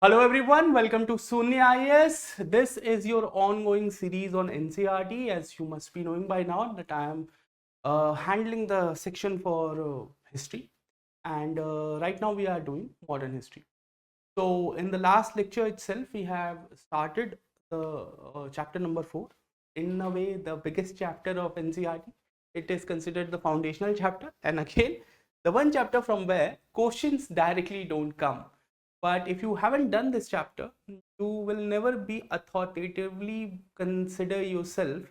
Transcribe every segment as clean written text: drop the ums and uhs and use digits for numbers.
Hello everyone, welcome to Sunya IAS. This is your ongoing series on NCRT. As you must be knowing by now that I am handling the section for history, and right now we are doing modern history. So in the last lecture itself we have started the chapter number 4. In a way the biggest chapter of NCRT. It is considered the foundational chapter, and again the one chapter from where questions directly don't come. But if you haven't done this chapter, you will never be authoritatively consider yourself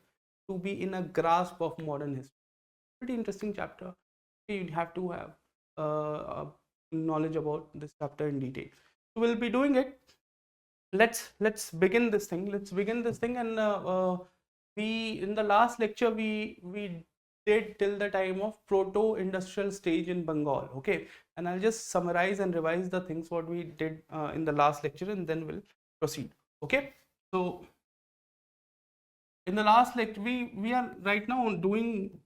to be in a grasp of modern history. Pretty interesting chapter. You'd have to have knowledge about this chapter in detail. So we'll be doing it. Let's begin this thing. Let's begin this thing. And we in the last lecture we did till the time of proto-industrial stage in Bengal. Okay, and I'll just summarize and revise the things what we did in the last lecture, and then we'll proceed. Okay, so in the last lecture we are right now doing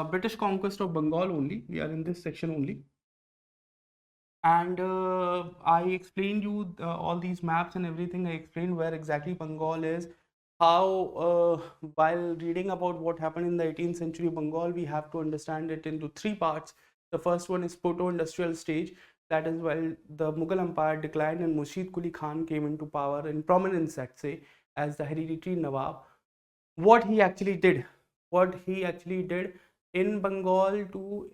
British conquest of Bengal only. We are in this section only. And I explained you all these maps and everything. I explained where exactly Bengal is, how while reading about what happened in the 18th century Bengal, we have to understand it into three parts. The first one is proto-industrial stage. That is while the Mughal Empire declined and Murshid Quli Khan came into power in prominence, let's say, as the hereditary Nawab. What he actually did in Bengal to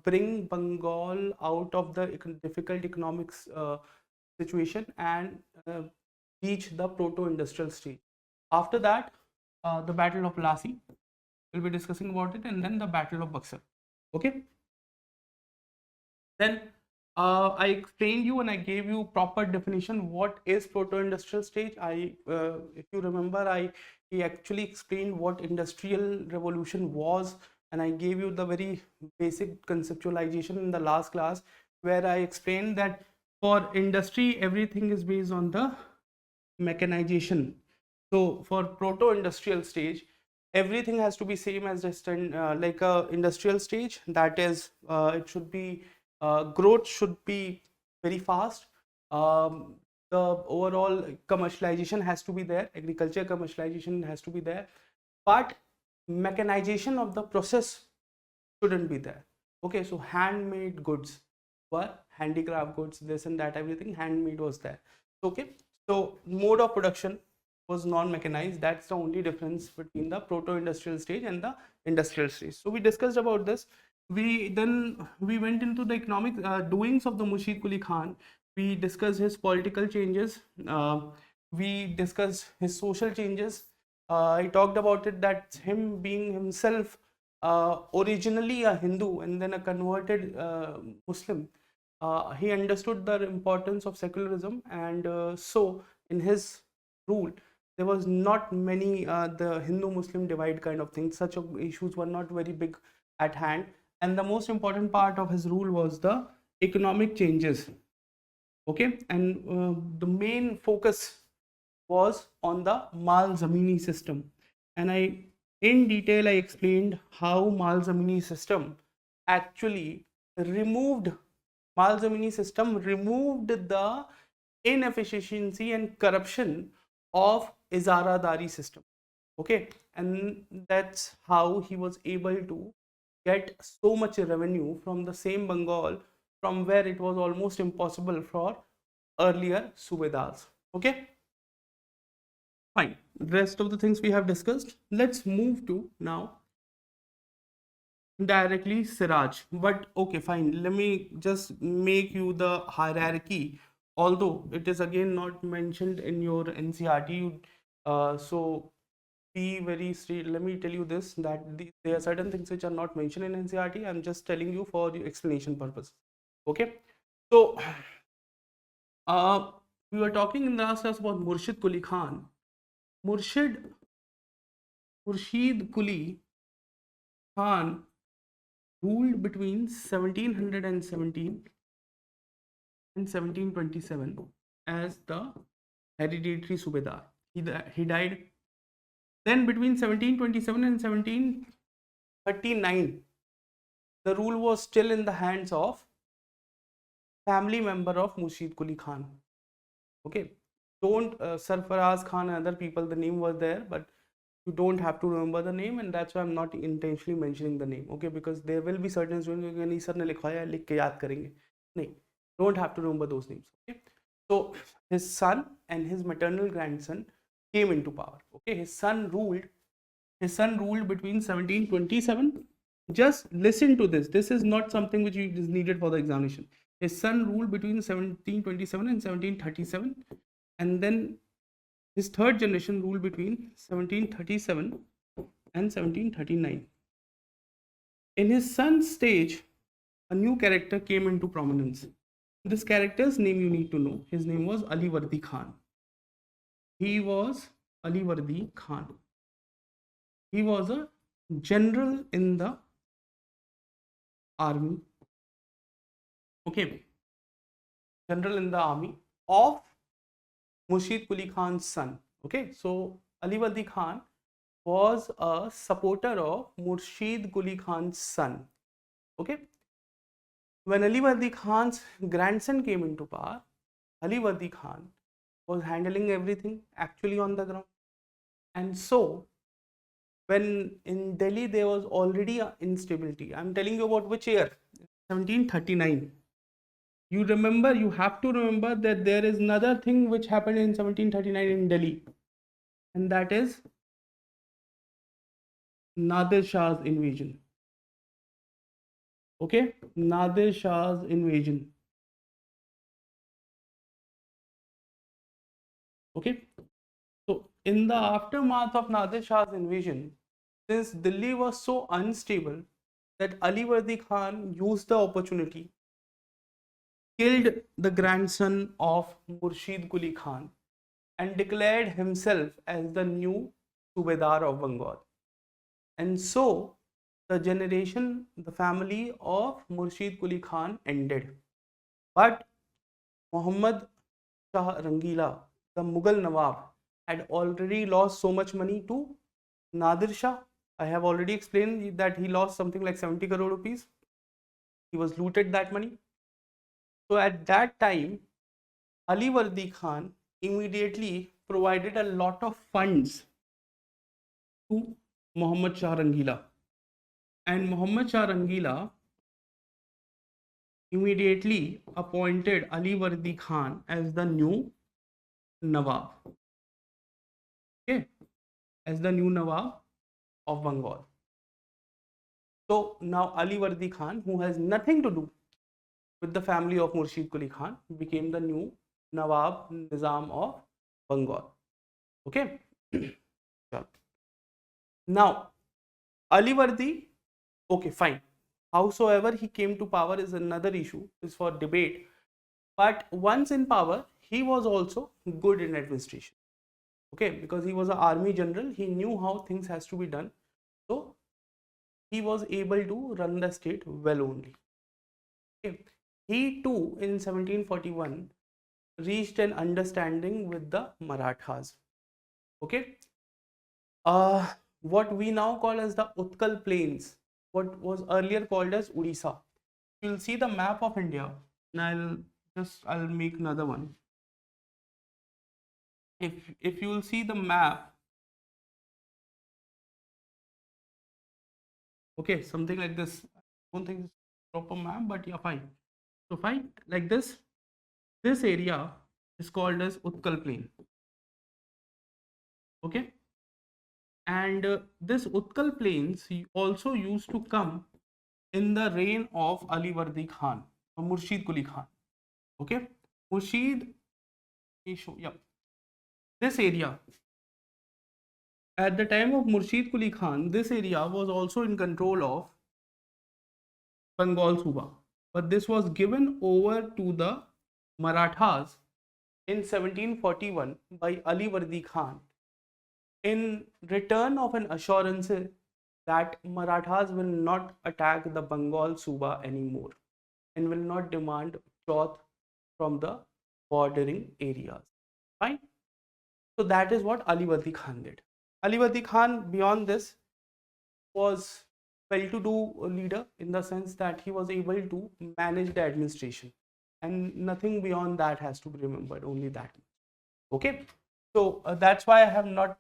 bring Bengal out of the difficult economic situation and reach the proto-industrial stage. After that, the Battle of Plassey, we'll be discussing about it, and then the Battle of Buxar. Okay. Then I explained you and I gave you proper definition what is proto-industrial stage. If you remember, he actually explained what industrial revolution was, and I gave you the very basic conceptualization in the last class, where I explained that for industry everything is based on the mechanization. So for proto-industrial stage, everything has to be same as just like a industrial stage. That is, it should be growth should be very fast. The overall commercialization has to be there. Agriculture commercialization has to be there, but mechanization of the process shouldn't be there. Okay, so handmade goods were handicraft goods, this and that, everything handmade was there. Okay, so mode of production was non-mechanized. That's the only difference between the proto-industrial stage and the industrial stage. So we discussed about this. We went into the economic doings of the Murshid Quli Khan. We discussed his political changes. We discussed his social changes. I talked about it that him being himself originally a Hindu and then a converted Muslim, he understood the importance of secularism, and so in his rule there was not many the Hindu-Muslim divide kind of thing. Such issues were not very big at hand, and the most important part of his rule was the economic changes. Okay, and the main focus was on the Mal Zamini system, and in detail I explained how Mal Zamini system actually removed the inefficiency and corruption of Izaradari system. Okay, and that's how he was able to get so much revenue from the same Bengal, from where it was almost impossible for earlier Subedars. Okay, fine. Rest of the things we have discussed. Let's move to now directly Siraj. But okay, fine. Let me just make you the hierarchy. Although it is again not mentioned in your NCRT, so be very straight. Let me tell you this, that there are certain things which are not mentioned in NCRT. I'm just telling you for the explanation purpose. Okay, so we were talking in the last class about Murshid Quli Khan. Murshid Quli Khan ruled between 1717 and 1727 as the hereditary Subedar. He died. Then between 1727 and 1739, the rule was still in the hands of family member of Murshid Quli Khan. Okay, don't Sarfaraz Khan and other people, the name was there, but you don't have to remember the name, and that's why I'm not intentionally mentioning the name. Okay, because there will be certain students who sir ne लिखवाया है, लिख के याद करेंगे नहीं, don't have to remember those names. Okay, so his son and his maternal grandson came into power. Okay, his son ruled between 1727. Just listen to this. This is not something which is needed for the examination. His son ruled between 1727 and 1737, and then his third generation ruled between 1737 and 1739. In his son's stage, a new character came into prominence. This character's name you need to know. His name was Alivardi Khan. He was Alivardi Khan. He was a general in the army. Okay, general in the army of Murshid Quli Khan's son. Okay, so Alivardi Khan was a supporter of Murshid Quli Khan's son. Okay, when Alivardi Khan's grandson came into power, Alivardi Khan was handling everything actually on the ground. And so when in Delhi there was already an instability, I'm telling you about which year? 1739. You remember, you have to remember that there is another thing which happened in 1739 in Delhi, and that is Nadir Shah's invasion. Okay, Nadir Shah's invasion. Okay, so in the aftermath of Nadir Shah's invasion, since Delhi was so unstable that Alivardi Khan used the opportunity, killed the grandson of Murshid Quli Khan, and declared himself as the new Subedar of Bengal. And so the family of Murshid Quli Khan ended. But Muhammad Shah Rangila, the Mughal Nawab, had already lost so much money to Nadir Shah. I have already explained that he lost something like 70 crore rupees. He was looted that money. So at that time, Alivardi Khan immediately provided a lot of funds to Muhammad Shah Rangila, and Muhammad Shah Rangila immediately appointed Alivardi Khan as the new Nawab. Okay, as the new Nawab of Bengal. So now Alivardi Khan, who has nothing to do with the family of Murshid Quli Khan, became the new Nawab Nizam of Bengal. Okay. Now Alivardi, okay, fine. Howsoever he came to power is another issue, is for debate. But once in power, he was also good in administration. Okay, because he was an army general, he knew how things has to be done. So he was able to run the state well only. Okay. He too in 1741 reached an understanding with the Marathas. Okay. What we now call as the Utkal Plains, what was earlier called as Odisha. You'll see the map of India. Now I'll make another one. If you will see the map, okay, something like this. I don't think it's a proper map, but yeah, fine. So fine, like this. This area is called as Utkal Plain. Okay, and this Utkal Plains also used to come in the reign of Alivardi Khan or Murshid Quli Khan. Okay, Murshid, yeah, this area. At the time of Murshid Quli Khan, this area was also in control of Bengal Suba, but this was given over to the Marathas in 1741 by Alivardi Khan in return of an assurance that Marathas will not attack the Bengal Suba anymore and will not demand chauth from the bordering areas. Fine. So that is what Alivardi Khan did. Alivardi Khan, beyond this, was well-to-do leader in the sense that he was able to manage the administration, and nothing beyond that has to be remembered, only that. Okay, so that's why I have not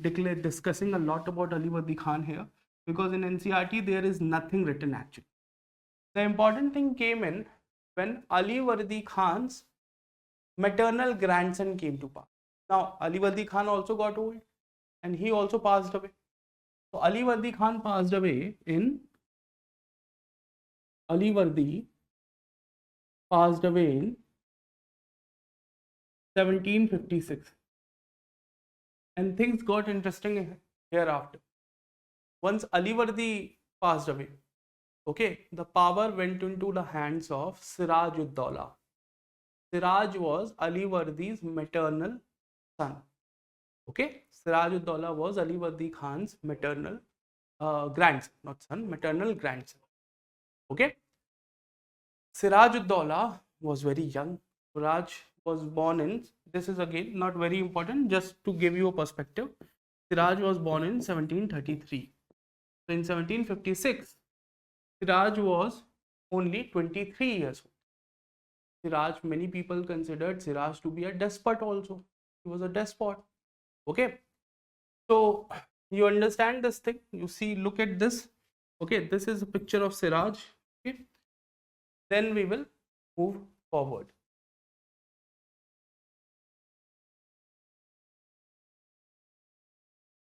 declared discussing a lot about Ali Wardi Khan here, because in NCERT there is nothing written actually. The important thing came in when Ali Wardi Khan's maternal grandson came to power. Now Ali Wardi Khan also got old and he also passed away. So Ali Wardi Khan passed away in 1756, and things got interesting hereafter. Once Ali Wardi passed away, okay, the power went into the hands of Siraj ud Dawla. Siraj was Ali Wardi's maternal son. Okay, Siraj ud Dawla was Ali Wardi Khan's maternal grandson, not son, maternal grandson. Okay, Siraj ud Dawla was very young. Siraj was born in, this is again not very important, just to give you a perspective. Siraj was born in 1733. So in 1756, Siraj was only 23 years old. Siraj, many people considered Siraj to be a despot also. He was a despot. Okay. So you understand this thing. You see, look at this. Okay, this is a picture of Siraj. Okay. Then we will move forward.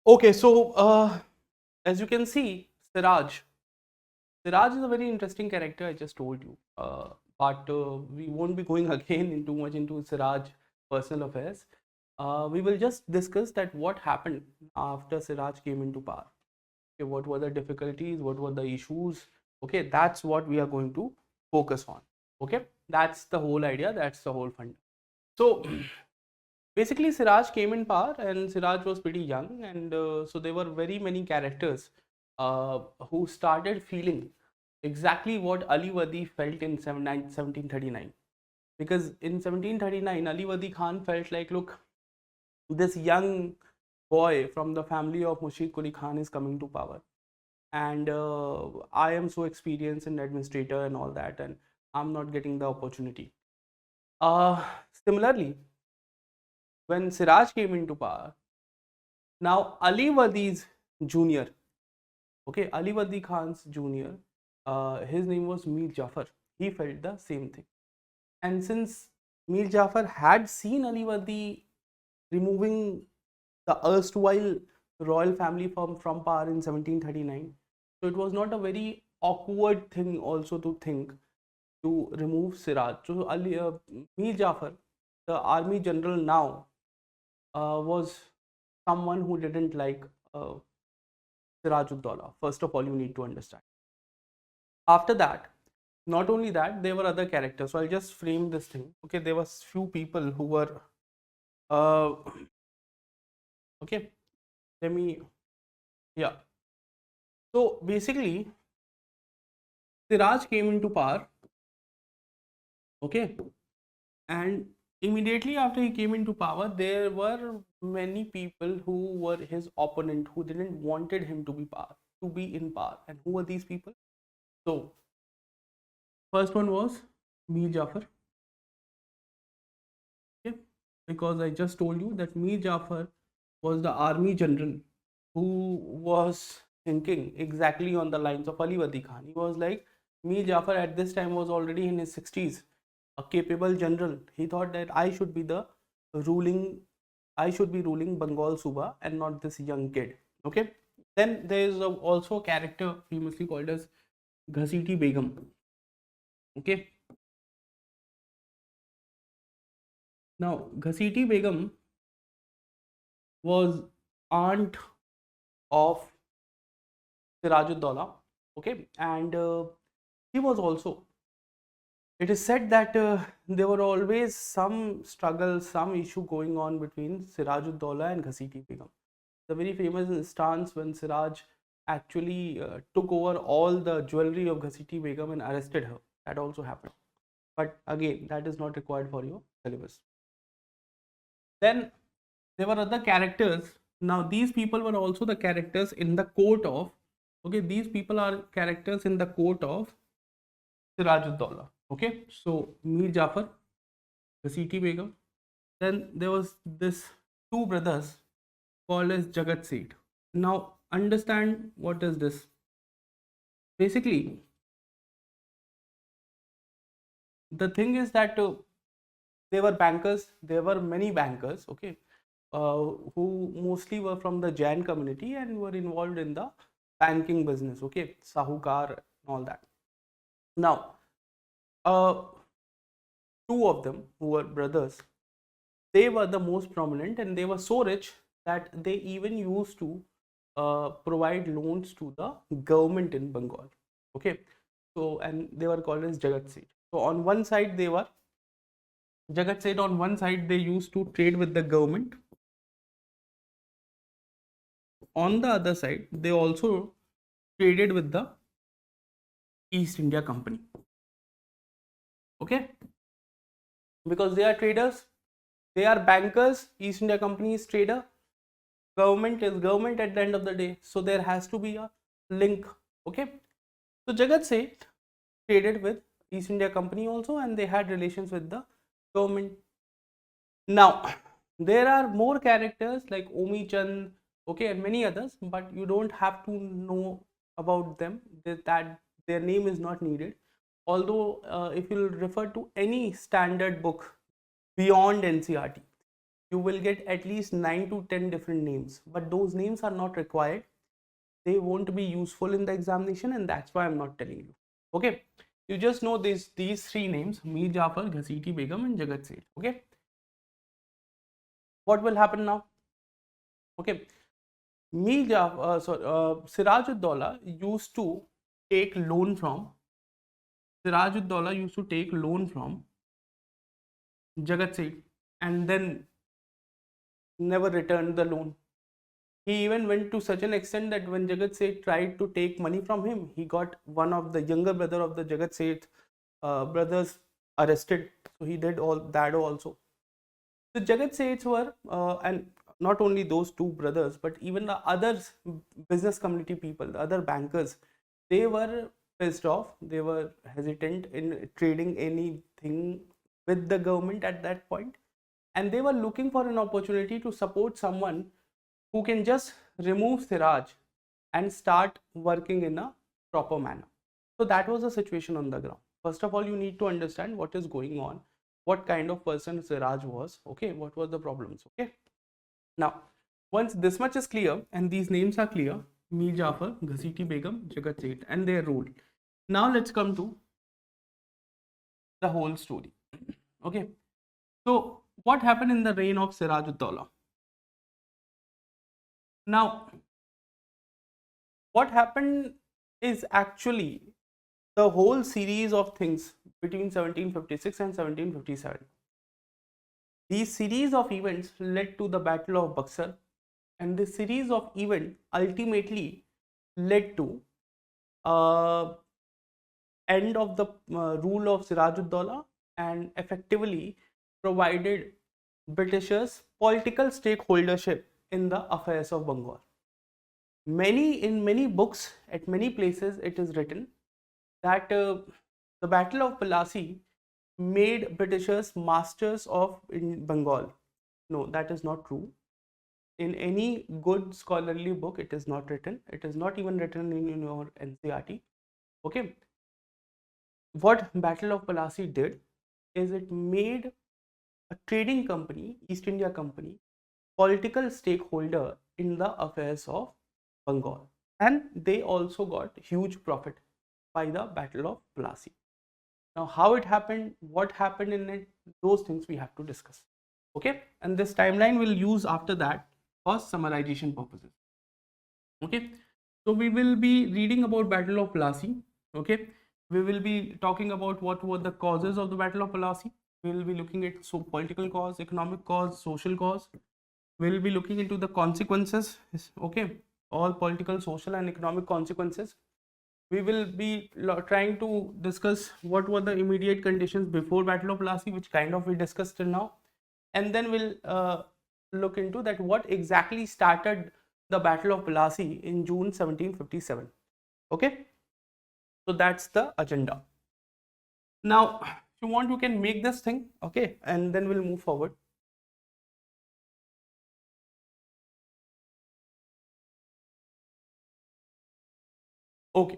Okay, so as you can see, Siraj is a very interesting character, I just told you. But we won't be going again in too much into Siraj personal affairs. We will just discuss that what happened after Siraj came into power. Okay, what were the difficulties? What were the issues? Okay, that's what we are going to focus on. Okay, that's the whole idea. That's the whole fund. So basically, Siraj came in power, and Siraj was pretty young, and so there were very many characters who started feeling exactly what Ali Wardi felt in 1739. Because in 1739, Ali Wardi Khan felt like, look, this young boy from the family of Mushfiq Quli Khan is coming to power, and I am so experienced in administrator and all that, and I'm not getting the opportunity. Similarly, when Siraj came into power, now Ali Wardi's junior, okay, Ali Wardi Khan's junior, his name was Mir Jafar. He felt the same thing. And since Mir Jafar had seen Ali Wardi removing the erstwhile royal family from power in 1739, so it was not a very awkward thing also to think to remove Siraj. So Mir Jafar, the army general now, was someone who didn't like Siraj ud Dawla. First of all, you need to understand. After that, not only that, there were other characters. So I'll just frame this thing. Okay, there were few people who were okay. Let me, yeah. So basically, Siraj came into power. Okay, and immediately after he came into power, there were many people who were his opponent, who didn't wanted him to be in power. And who were these people? So first one was Mir Jafar. Okay, because I just told you that Mir Jafar was the army general who was thinking exactly on the lines of Ali Wardi Khan. He was like, Mir Jafar at this time was already in his 60s, a capable general. He thought that I should be ruling Bengal Suba and not this young kid. Okay. Then there is also a character famously called as Ghasiti Begum. Okay. Now, Ghasiti Begum was aunt of Siraj ud Dawla. Okay, and he was also. It is said that there were always some struggle, some issue going on between Siraj ud Dawla and Ghasiti Begum. The very famous instance when Siraj actually took over all the jewelry of Ghasiti Begum and arrested her. That also happened. But again, that is not required for your syllabus. Then there were other characters. Now these people were also the characters in the court of, okay, these people are characters in the court of Siraj ud Dawla. Okay, so Mir Jafar, Ghaziti Begum. Then there was this two brothers called as Jagat Seth. Now understand what is this. Basically, the thing is that they were bankers. There were many bankers, okay, who mostly were from the Jain community and were involved in the banking business, okay, Sahukar and all that. Now, uh, two of them who were brothers, they were the most prominent and they were so rich that they even used to provide loans to the government in Bengal, okay. So, and they were called as Jagat Seth. So, on one side, they were Jagat Seth, on one side, they used to trade with the government. On the other side, they also traded with the East India Company. Okay, because they are traders, they are bankers. East India Company is trader. Government is government at the end of the day. So there has to be a link. Okay, so Jagat Seth traded with East India Company also, and they had relations with the government. Now, there are more characters like Omi Chand, okay, and many others, but you don't have to know about them. That their name is not needed. Although, if you refer to any standard book beyond NCRT, you will get at least 9 to 10 different names, but those names are not required. They won't be useful in the examination, and that's why I'm not telling you. Okay, you just know these three names: Mir Jafar, Ghaziti Begum, and Jagat Seth. Okay, what will happen now? Okay, Siraj-ud-Daulah used to take loan from Siraj-ud-Daulah used to take loan from Jagat Seth and then never returned the loan. He even went to such an extent that when Jagat Seth tried to take money from him, he got one of the younger brother of the Jagat Seth brothers arrested. So he did all that also. The Jagat Seths were, and not only those two brothers, but even the other business community people, the other bankers, they were pissed off. They were hesitant in trading anything with the government at that point, and they were looking for an opportunity to support someone who can just remove Siraj and start working in a proper manner. So that was the situation on the ground. First of all, you need to understand what is going on, what kind of person Siraj was, okay, what were the problems, okay. Now, once this much is clear and these names are clear, Mir Jafar, Ghaziti Begum, Jagat Seth, and their role. Now let's come to the whole story. Okay, so what happened in the reign of Siraj-ud-Daulah? Now, what happened is actually the whole series of things between 1756 and 1757. These series of events led to the Battle of Buxar, and this series of events ultimately led to end of the rule of Siraj-ud-Daulah and effectively provided Britishers political stakeholdership in the affairs of Bengal. In many books, at many places, it is written that the Battle of Plassey made Britishers masters of in Bengal. No, that is not true. In any good scholarly book, it is not written. It is not even written in your NCRT. Okay. What Battle of Plassey did is it made a trading company, East India Company, political stakeholder in the affairs of Bengal, and they also got huge profit by the Battle of Plassey. Now, how it happened, what happened in it, those things we have to discuss. Okay, and this timeline we'll use after that for summarization purposes. Okay, so we will be reading about Battle of Plassey. Okay, we will be talking about what were the causes of the Battle of Plassey. We will be looking at political cause, economic cause, social cause. We will be looking into the consequences. Okay, all political, social, and economic consequences. We will be trying to discuss what were the immediate conditions before Battle of Plassey, which kind of we discussed till now, and then we'll look into that what exactly started the Battle of Plassey in June 1757. Okay, so that's the agenda. Now, if you want, you can make this thing, okay, and then we'll move forward. Okay.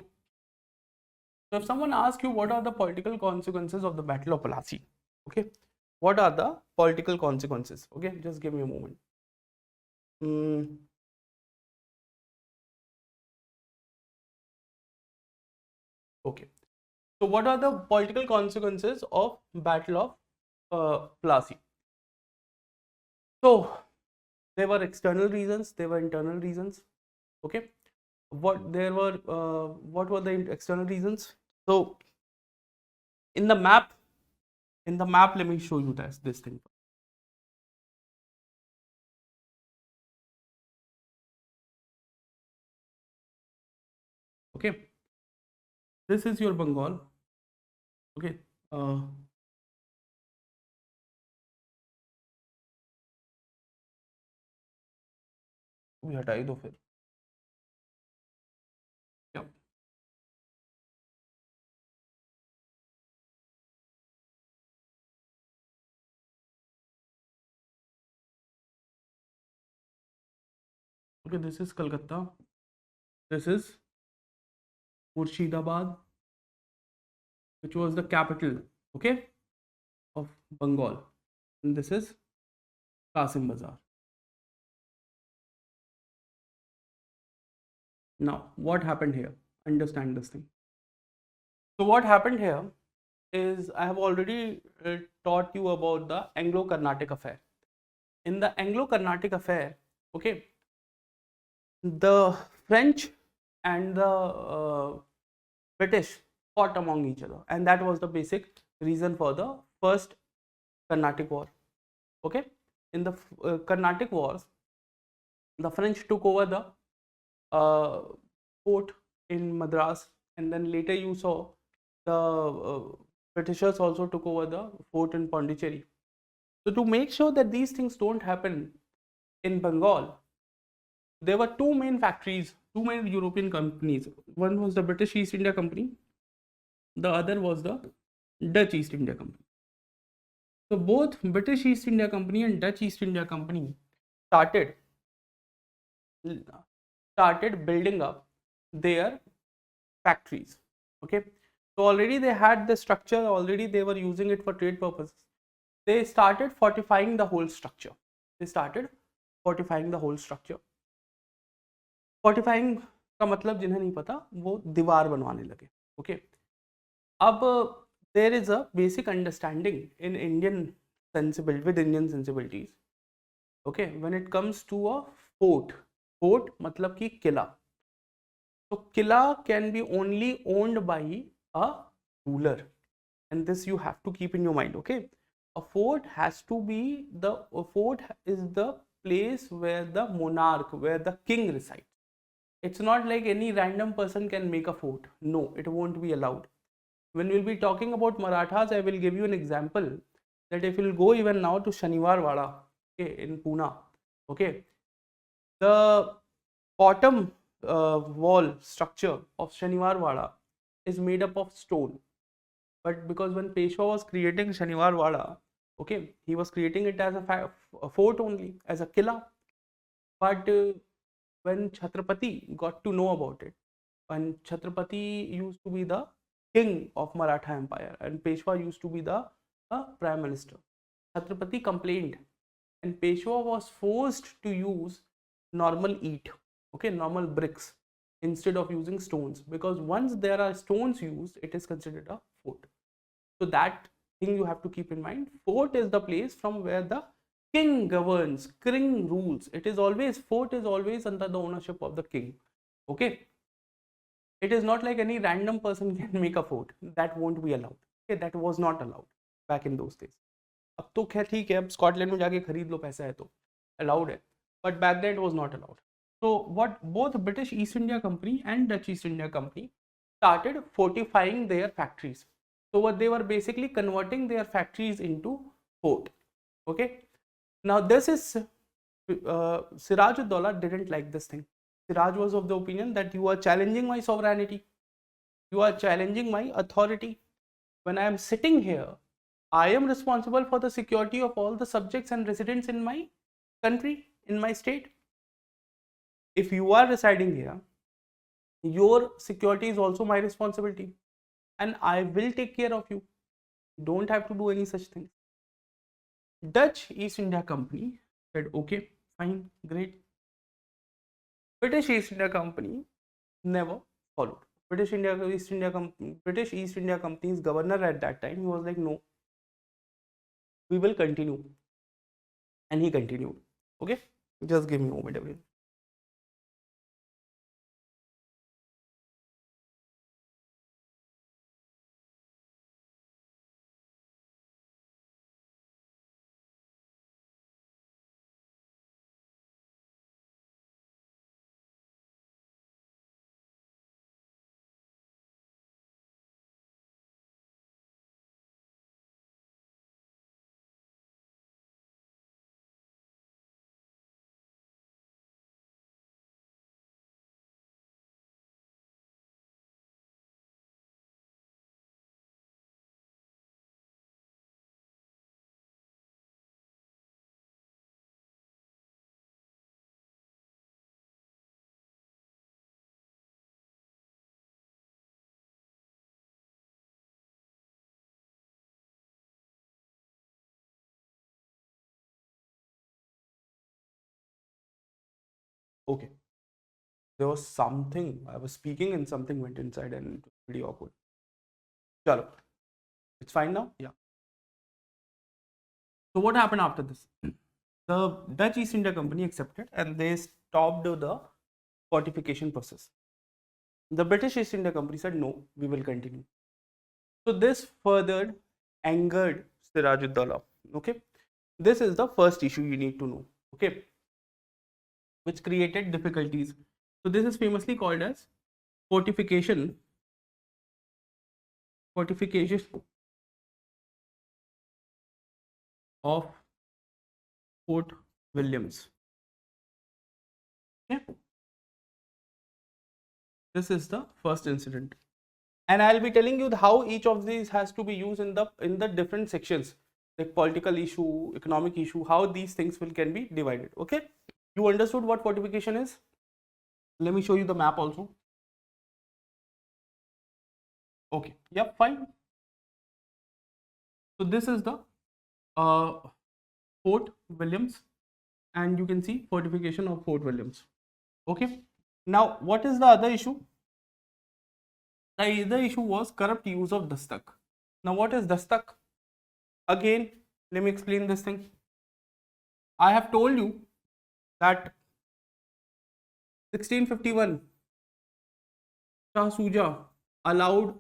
So if someone asks you what are the political consequences of the Battle of Plassey, okay, what are the political consequences? Okay, just give me a moment. Okay. So what are the political consequences of Battle of Plassey? So there were external reasons, there were internal reasons. Okay. What were the external reasons? So in the map, let me show you this thing. Okay, this is your Bengal. Okay, भी हटा ही दो फिर. Yeah. Okay, this is Kolkata. This is Murshidabad, which was the capital, okay, of Bengal. And this is Qasim Bazar. Now, what happened here? Understand this thing. So what happened here is I have already taught you about the Anglo-Carnatic affair. In the Anglo-Carnatic affair, okay, the French and the British fought among each other, and that was the basic reason for the first Carnatic War. Okay, in the Carnatic Wars, the French took over the fort in Madras, and then later you saw the Britishers also took over the fort in Pondicherry. So to make sure that these things don't happen in Bengal, there were two main factories, two main European companies. One was the British East India Company, the other was the Dutch East India Company. So both British East India Company and Dutch East India Company started building up their factories. Okay, so already they had the structure, already they were using it for trade purposes. They started fortifying the whole structure. Fortifying का मतलब जिन्हें नहीं पता वो दीवार बनवाने लगे. Okay, अब there is a basic understanding in Indian sensibilities. Okay, when it comes to a fort मतलब कि किला. So killa can be only owned by a ruler, and this you have to keep in your mind. Okay, a fort is the place where the monarch, where the king resides. It's not like any random person can make a fort. No, it won't be allowed. When we'll be talking about Marathas, I will give you an example that if you'll go even now to Shaniwar Wada, okay, in Pune, okay, the bottom wall structure of Shaniwar Wada is made up of stone. But because when Peshwa was creating Shaniwar Wada, okay, he was creating it as a fort only, as a killa. But when Chhatrapati got to know about it, and Chhatrapati used to be the king of Maratha Empire, and Peshwa used to be the prime minister. Chhatrapati complained, and Peshwa was forced to use normal normal bricks instead of using stones, because once there are stones used, it is considered a fort. So that thing you have to keep in mind. Fort is the place from where the king governs, king rules. Fort is always under the ownership of the king. Okay, it is not like any random person can make a fort. That won't be allowed. Okay, that was not allowed back in those days. अब तो खैर ठीक है, अब Scotland में जाके खरीद लो, पैसा है तो allowed है, but back then it was not allowed. So what both British East India Company and Dutch East India Company started fortifying their factories. So what they were basically converting their factories into fort. Okay, now this is Siraj-ud-Daulah didn't like this thing. Siraj was of the opinion that you are challenging my sovereignty, you are challenging my authority. when I am sitting here, I am responsible for the security of all the subjects and residents in my country, in my state. If you are residing here, your security is also my responsibility, and I will take care of you. Don't have to do any such thing. Dutch East India Company said, okay, fine, great. British East India Company never followed. British East India Company's governor at that time, he was like, no, we will continue. And he continued. Okay, just give me a moment again. Okay, there was something, I was speaking and something went inside and it was pretty awkward. Chalo, it's fine now? Yeah. So what happened after this? The Dutch East India Company accepted and they stopped the fortification process. The British East India Company said, no, we will continue. So this further angered Sirajuddaulah. Okay, this is the first issue you need to know. Okay, which created difficulties. So this is famously called as fortification of Fort Williams. Okay, this is the first incident, and I'll be telling you how each of these has to be used in the different sections, like political issue, economic issue, how these things can be divided. Okay, you understood what fortification is? Let me show you the map also. Okay, yep, fine. So this is the Fort Williams, and you can see fortification of Fort Williams. Okay, now what is the other issue? The other issue was corrupt use of dastak. Now what is dastak? Again, let me explain this thing. I have told you that 1651 Shah Shuja allowed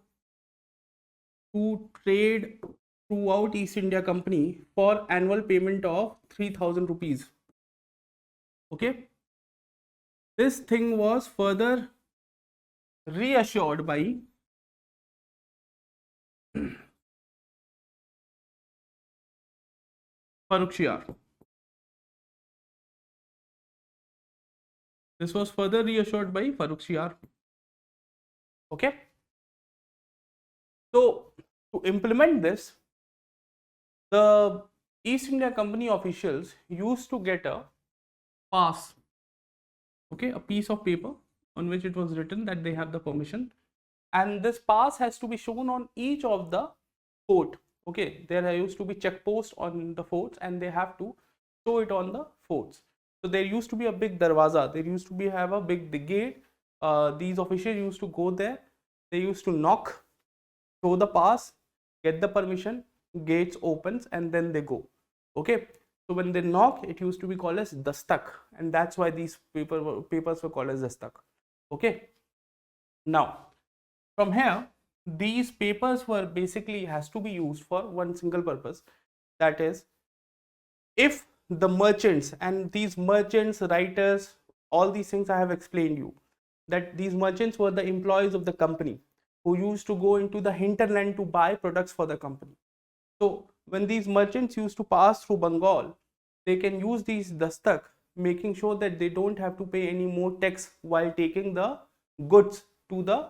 to trade throughout East India Company for annual payment of 3000 rupees. Okay, this thing was further reassured by Farrukhsiyar. This was further reassured by Farrukhsiyar. Okay, so to implement this, the East India Company officials used to get a pass, okay, a piece of paper on which it was written that they have the permission, and this pass has to be shown on each of the fort. Okay, there used to be checkposts on the forts and they have to show it on the forts. So there used to be a big darwaza, there used to be have a big gate. These officials used to go there, they used to knock, show the pass, get the permission, gates opens and then they go. Okay, so when they knock, it used to be called as dastak, and that's why these papers were called as dastak. Okay, now from here, these papers were basically has to be used for one single purpose, that is, if the merchants, and these merchants, writers, all these things I have explained you, that these merchants were the employees of the company who used to go into the hinterland to buy products for the company. So when these merchants used to pass through Bengal, they can use these dastak, making sure that they don't have to pay any more tax while taking the goods to the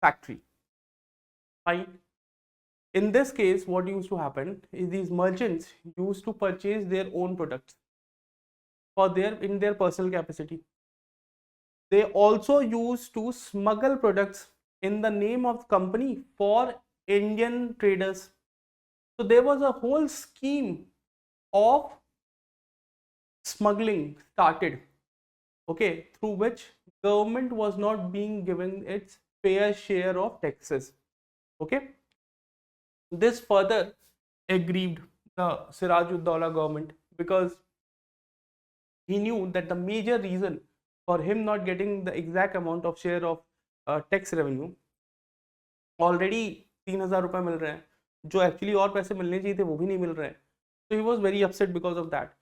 factory. Fine. In this case, what used to happen is these merchants used to purchase their own products for in their personal capacity. They also used to smuggle products in the name of company for Indian traders. So there was a whole scheme of smuggling started, okay, through which government was not being given its fair share of taxes. Okay, this further aggrieved the Siraj-ud-Daulah government, because he knew that the major reason for him not getting the exact amount of share of tax revenue, already 3,000 रुपए मिल रहे हैं, जो actually और पैसे मिलने चाहिए थे वो भी नहीं मिल रहे हैं. So he was very upset because of that.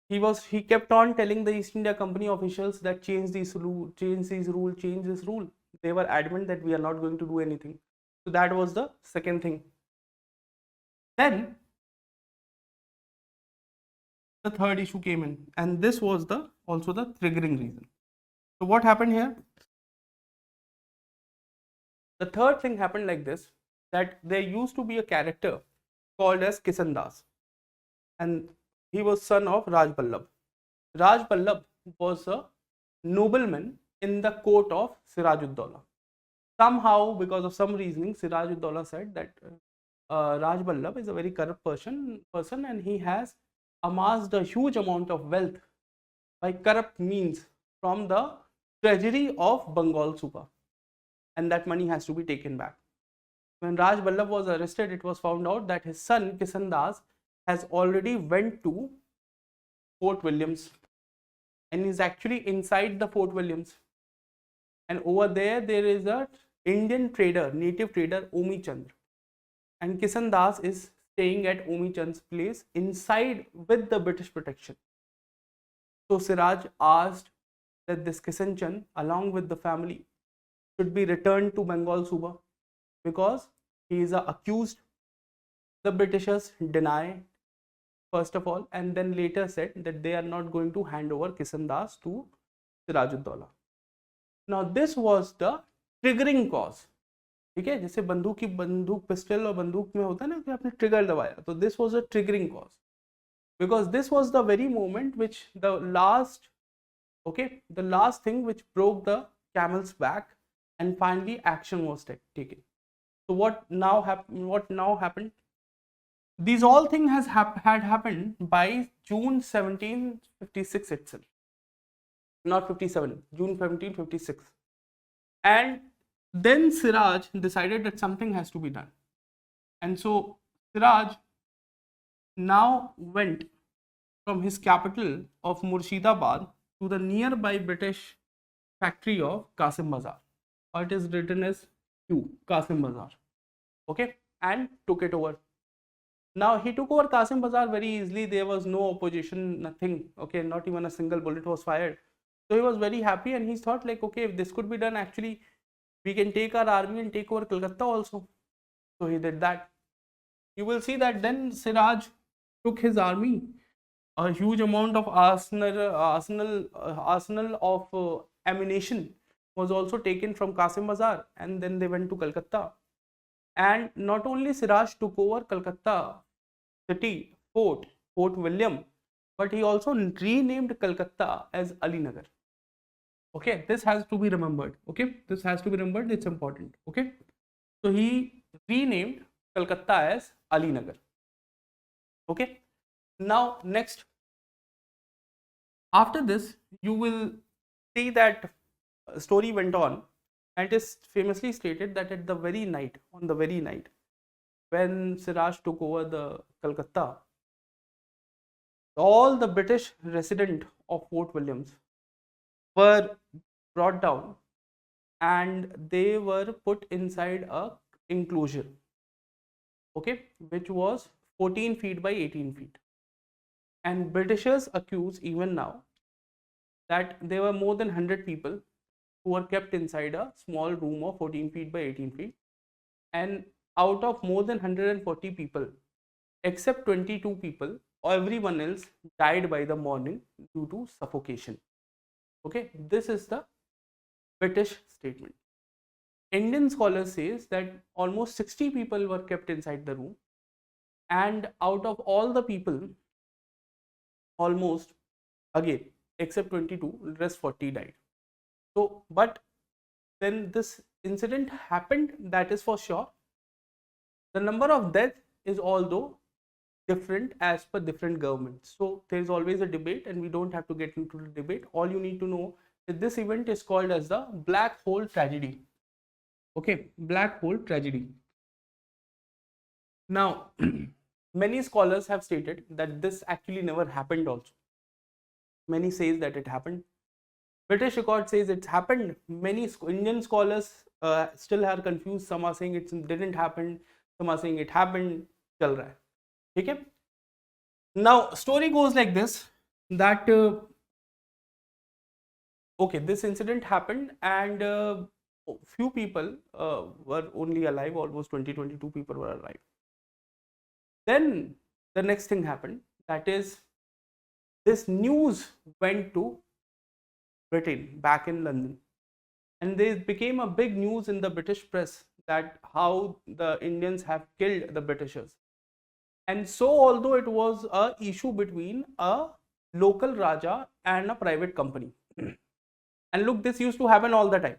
He kept on telling the East India Company officials that change this rule. They were adamant that we are not going to do anything. So that was the second thing. Then the third issue came in, and this was also the triggering reason. So what happened here? The third thing happened like this, that there used to be a character called as Kisan Das, and he was son of Raj Ballabh. Raj Ballabh was a nobleman in the court of Siraj-ud-Daulah. Somehow, because of some reasoning, Siraj-ud-Daulah said that Raj Ballabh is a very corrupt person and he has amassed a huge amount of wealth by corrupt means from the treasury of Bengal Suba, and that money has to be taken back. When Raj Ballabh was arrested, it was found out that his son Kisan Das has already went to Fort Williams and is actually inside the Fort Williams, and over there is a Indian trader, native trader Omi Chand, and Kisan Das is staying at Omi Chand's place inside with the British protection. So Siraj asked that this Kisan Chand along with the family should be returned to Bengal Suba because he is accused. The Britishers denied first of all, and then later said that they are not going to hand over Kisan Das to Siraj-ud-Daulah. Now this was the triggering cause. ठीक है, जैसे बंदूक pistol और बंदूक में होता है ना कि आपने ट्रिगर दबाया, तो this was a triggering cause, because this was the very moment which the last thing which broke the camel's back, and finally action was taken. So what now happened? These all things had happened by June 1756 itself, not 57, June 1756. And then Siraj decided that something has to be done. And so Siraj now went from his capital of Murshidabad to the nearby British factory of Qasim Bazar, or it is written as Qasim Bazar, okay, and took it over. Now he took over Qasim Bazar very easily. There was no opposition, nothing, okay, not even a single bullet was fired. So he was very happy, and he thought like, okay, if this could be done, actually we can take our army and take over Calcutta also. So he did that. You will see that then Siraj took his army, a huge amount of arsenal of ammunition was also taken from Qasim Bazar, and then they went to Calcutta. And not only Siraj took over Calcutta city Fort William, but he also renamed Calcutta as Alinagar. Okay, this has to be remembered. Okay, this has to be remembered. It's important. Okay, so he renamed Calcutta as Alinagar. Okay, now next, after this, you will see that story went on, and it is famously stated that on the very night when Siraj took over the Calcutta, all the British residents of Fort Williams were brought down and they were put inside a enclosure, okay, which was 14 feet by 18 feet. And Britishers accuse even now that there were more than 100 people who were kept inside a small room of 14 feet by 18 feet, and out of more than 140 people, except 22 people, everyone else died by the morning due to suffocation. Okay, this is the British statement. Indian scholar says that almost 60 people were kept inside the room, and out of all the people, almost, again, except 22, the rest 40 died. So, but then this incident happened, that is for sure. The number of deaths is although different as per different governments. So there is always a debate, and we don't have to get into the debate. All you need to know is this event is called as the black hole tragedy. Okay, black hole tragedy. Now, many scholars have stated that this actually never happened also. Many says that it happened. British record says it's happened. Many Indian scholars still are confused. Some are saying it didn't happen. Some are saying it happened. Chal raha hai. Okay. Now, story goes like this, that okay, this incident happened, and few people were only alive. Almost 22 people were alive. Then the next thing happened, that is, this news went to Britain, back in London, and there became a big news in the British press that how the Indians have killed the Britishers. And so, although it was a issue between a local Raja and a private company, and look, this used to happen all the time.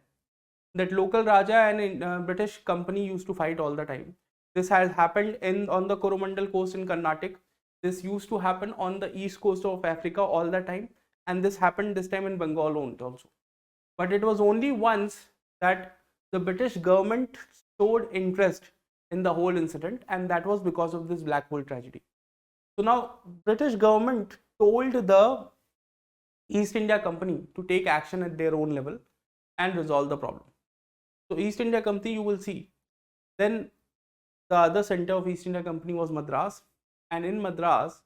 That local Raja and British company used to fight all the time. This has happened on the Coromandel coast in Karnataka. This used to happen on the east coast of Africa all the time, and this happened this time in Bengal also. But it was only once that the British government showed interest in the whole incident, and that was because of this black hole tragedy. So now British government told the East India Company to take action at their own level and resolve the problem. So East India Company, you will see, then the other center of East India Company was Madras, and in Madras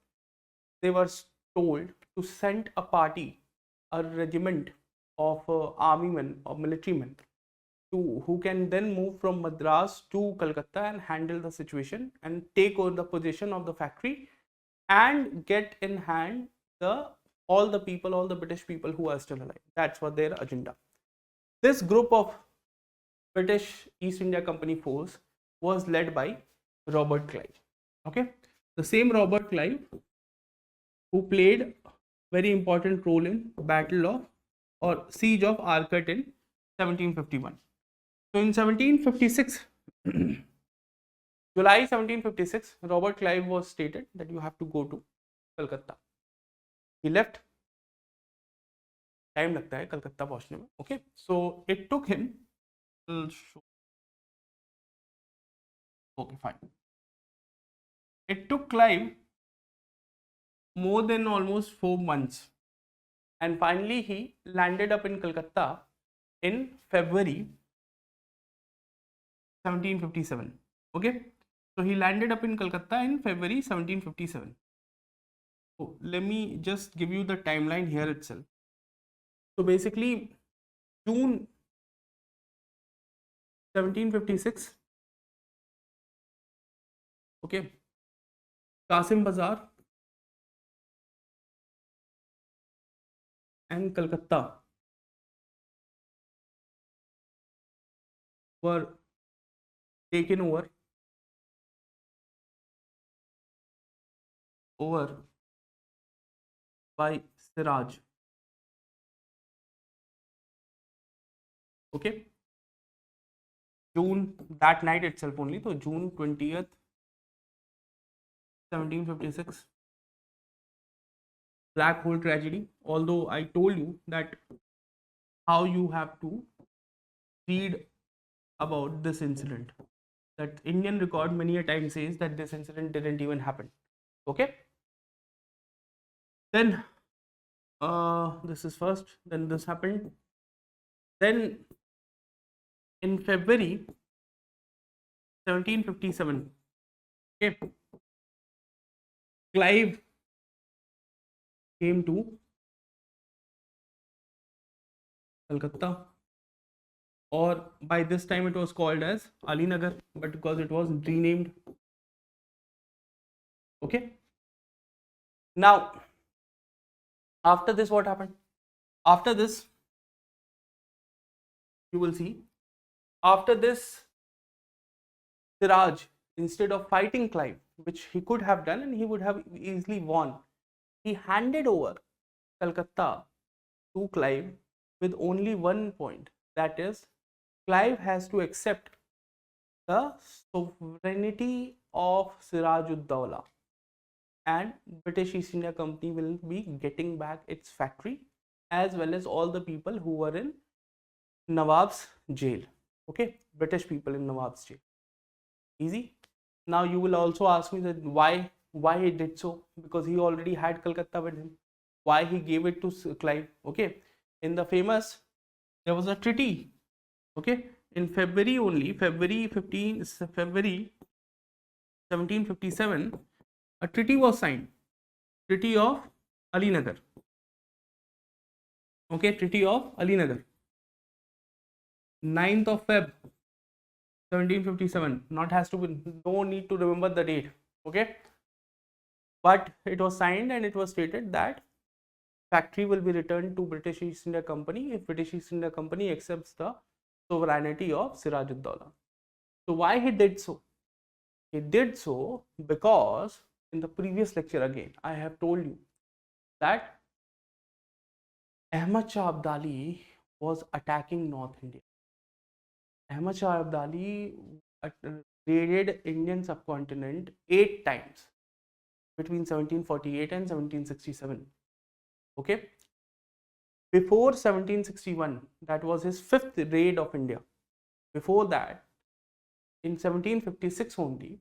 they were told to send a party, a regiment of army men or military men, who can then move from Madras to Calcutta and handle the situation and take over the position of the factory and get in hand all the people, all the British people who are still alive. That's what their agenda. This group of British East India Company force was led by Robert Clive. Okay, the same Robert Clive who played very important role in Battle of or Siege of Arcot in 1751. So in 1756, July 1756, Robert Clive was stated that you have to go to Calcutta. He left. Time लगता है कलकत्ता पहुंचने में. Okay, so it took him. Okay, fine. It took Clive more than almost 4 months, and finally he landed up in Calcutta in February 1757. Okay, so he landed up in Calcutta in February 1757. So let me just give you the timeline here itself. So basically, June 1756. Okay, Qasim Bazaar and Calcutta were taken over by Siraj. Okay, June, that night itself only, so June 20th, 1756, black hole tragedy. Although I told you that how you have to read about this incident, that Indian record many a time says that this incident didn't even happen. Okay, then this is first, then this happened, then in February 1757, okay, Clive came to Calcutta, or by this time it was called as Alinagar, but because it was renamed. Okay, now after this, what happened? After this, you will see, After this, Siraj, instead of fighting Clive, which he could have done and he would have easily won, he handed over Calcutta to Clive with only one point, that is, Clive has to accept the sovereignty of Siraj ud Dawla, and British East India Company will be getting back its factory as well as all the people who were in Nawab's jail. Okay, British people in Nawab's jail. Easy. Now you will also ask me that why he did so, because he already had Calcutta with him. Why he gave it to Clive? Okay, in the famous, there was a treaty. Okay, in February only, February 1757, a treaty was signed. Treaty of Alinagar. Okay, Treaty of Alinagar. 9th of Feb 1757. Not has to be, no need to remember the date. Okay, but it was signed and it was stated that factory will be returned to British East India Company if British East India Company accepts the sovereignty of Siraj ud Dawla. So why he did so? He did so because in the previous lecture again I have told you that Ahmad Shah Abdali was attacking North India. Ahmad Shah Abdali raided Indian subcontinent 8 times between 1748 and 1767. Okay, before 1761, that was his 5th raid of India. Before that, in 1756 only,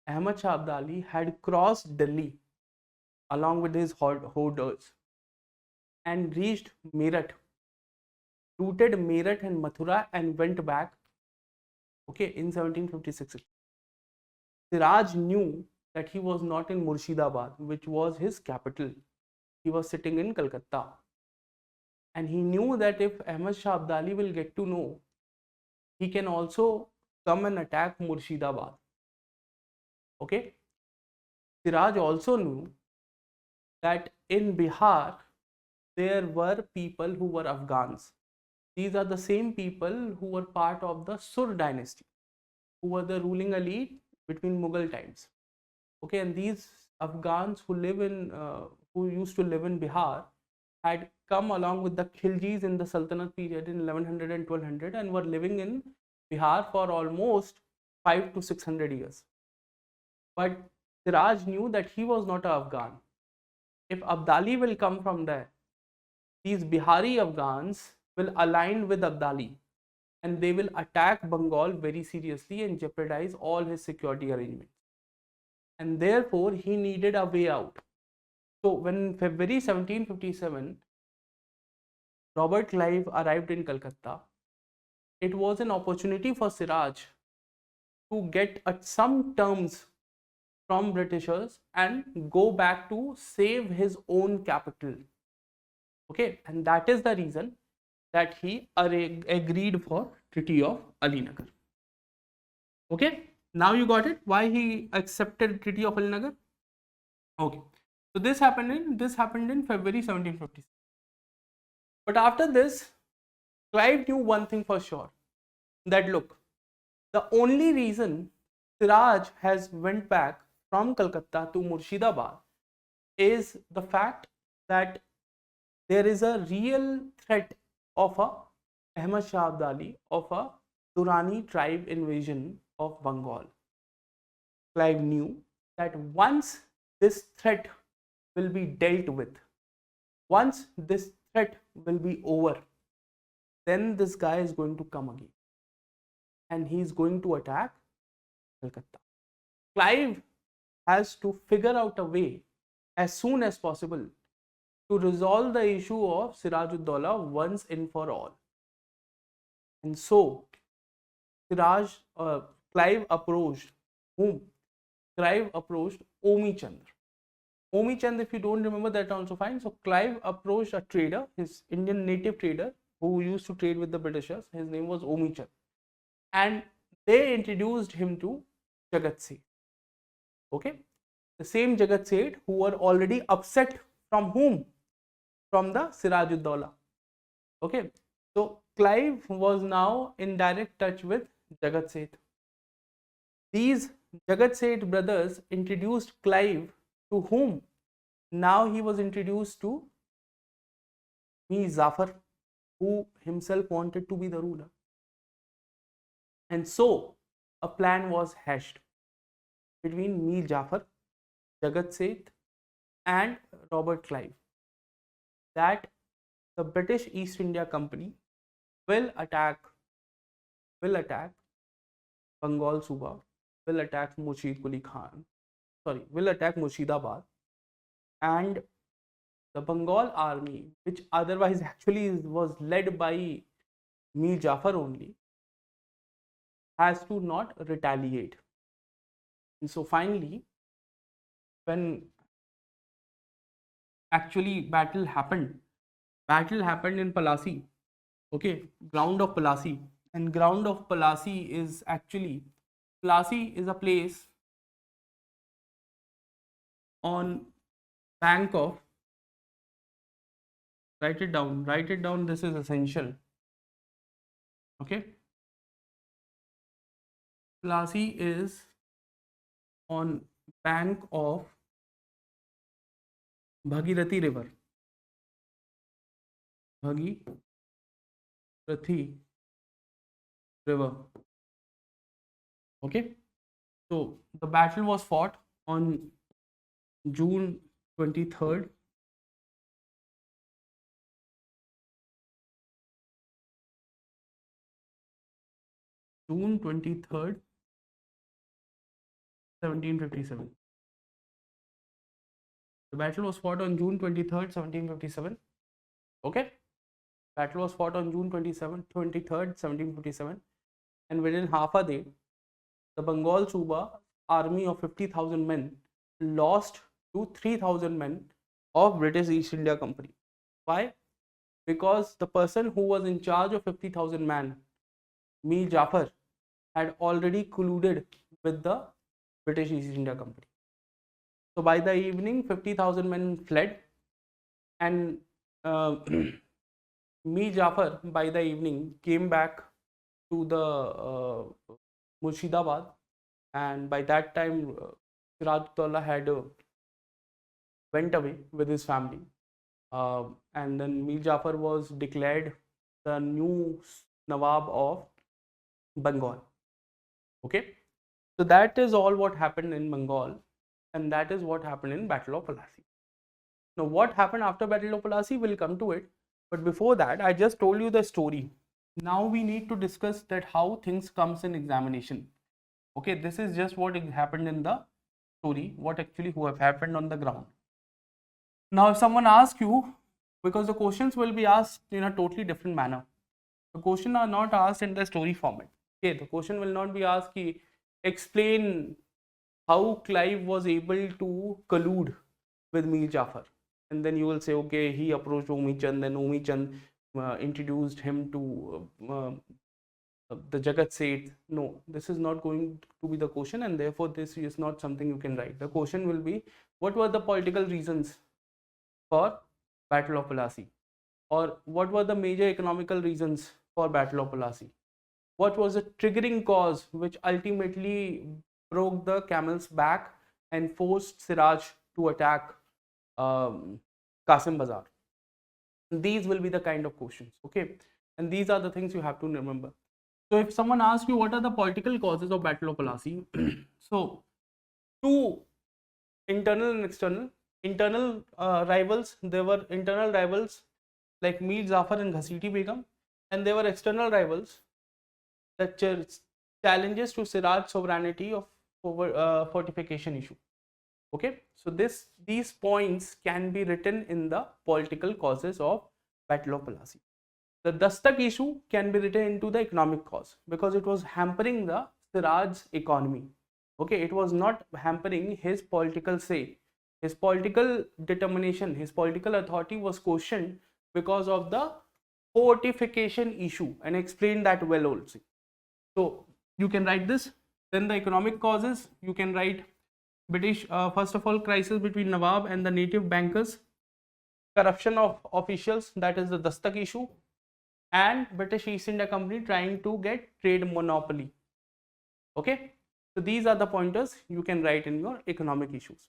Ahmad Shah Abdali had crossed Delhi along with his horders and reached Meerut, looted Meerut and Mathura and went back. Okay, in 1756. Siraj knew that he was not in Murshidabad, which was his capital. He was sitting in Calcutta. And he knew that if Ahmad Shah Abdali will get to know, he can also come and attack Murshidabad. Okay. Siraj also knew that in Bihar, there were people who were Afghans. These are the same people who were part of the Sur dynasty, who were the ruling elite between Mughal times. Okay, and these Afghans who used to live in Bihar had come along with the Khiljis in the Sultanate period in 1100 and 1200 and were living in Bihar for almost 500 to 600 years. But Siraj knew that he was not an Afghan. If Abdali will come from there, these Bihari Afghans will align with Abdali and they will attack Bengal very seriously and jeopardize all his security arrangements. And therefore, he needed a way out. So, when February 1757, Robert Clive arrived in Calcutta, it was an opportunity for Siraj to get some terms from Britishers and go back to save his own capital. Okay, and that is the reason that he agreed for Treaty of Alinagar. Okay, now you got it, why he accepted Treaty of Alinagar. Okay, so this happened in February 1756. But after this, Clive knew one thing for sure, that look, the only reason Siraj has went back from Calcutta to Murshidabad is the fact that there is a real threat of a Ahmad Shah Abdali, of a Durrani tribe invasion of Bengal. Clive knew that once this threat will be dealt with, once this threat will be over, then this guy is going to come again and he is going to attack Calcutta. Clive has to figure out a way as soon as possible to resolve the issue of Siraj ud Dawla once and for all. And so, Clive approached whom? Clive approached Omi Chand. Omi Chand, if you don't remember, that also fine. So, Clive approached a trader, his Indian native trader who used to trade with the Britishers. His name was Omi Chand. And they introduced him to Jagat Seth. Okay, the same Jagat Seth who were already upset from whom? From the Siraj ud Dawla. Okay, so Clive was now in direct touch with Jagat Seth. These Jagat Seth brothers introduced Clive to whom? Now he was introduced to Mir Jafar, who himself wanted to be the ruler. And so a plan was hatched between Mir Jafar, Jagat Seth, and Robert Clive that the British East India Company will attack Bengal Suba, will attack Murshidabad, and the Bengal army, which otherwise actually was led by Mir Jafar only, has to not retaliate. And so finally, when actually battle happened in Palasi, okay, ground of Palasi. And ground of Palasi is actually, Palasi is a place on bank of, write it down, this is essential, okay. Palasi is on bank of Bhagirathi River. Bhagirathi River. Okay. So the battle was fought on June 23rd. June 23rd, 1757. The battle was fought on June 23rd, 1757. Okay. Battle was fought on June 23rd, 1757. And within half a day, the Bengal Suba army of 50,000 men lost to 3,000 men of British East India Company. Why? Because the person who was in charge of 50,000 men, Mir Jafar, had already colluded with the British East India Company. So by the evening, 50,000 men fled, and Mir Jafar by the evening came back to the Murshidabad, and by that time Siraj-ud-Daulah had went away with his family, and then Mir Jafar was declared the new Nawab of Bengal. Okay, so that is all what happened in Bengal, and that is what happened in Battle of Palasi. Now what happened after Battle of Palasi, we'll come to it, but before that I just told you the story. Now we need to discuss that how things comes in examination. Okay, this is just what happened in the story, what actually have happened on the ground. Now if someone asks you, because the questions will be asked in a totally different manner, the questions are not asked in the story format. Okay, the question will not be asked explain how Clive was able to collude with Mir Jafar, and then you will say, okay, he approached Omi Chand, then Omi Chand introduced him to the Jagat Seth. No, this is not going to be the question, and therefore this is not something you can write. The question will be, what were the political reasons for Battle of Palasi, or what were the major economical reasons for Battle of Palasi? What was the triggering cause which ultimately broke the camel's back and forced Siraj to attack Qasim Bazar? These will be the kind of questions, okay, and these are the things you have to remember. So if someone asks you what are the political causes of Battle of Palasi, so two internal and external. Internal rivals, there were internal rivals like Mir Jafar and Ghasiti Begum, and there were external rivals, the challenges to Siraj's sovereignty of fortification issue. Okay, so these points can be written in the political causes of Battle of Palasi. The Dastak issue can be written into the economic cause, because it was hampering the Siraj's economy. Okay, it was not hampering his political say. His political determination, his political authority was questioned because of the fortification issue, and explain that well also. So you can write this. Then the economic causes, you can write British, first of all, crisis between Nawab and the native bankers, corruption of officials, that is the Dastak issue, and British East India Company trying to get trade monopoly. Okay, so these are the pointers you can write in your economic issues.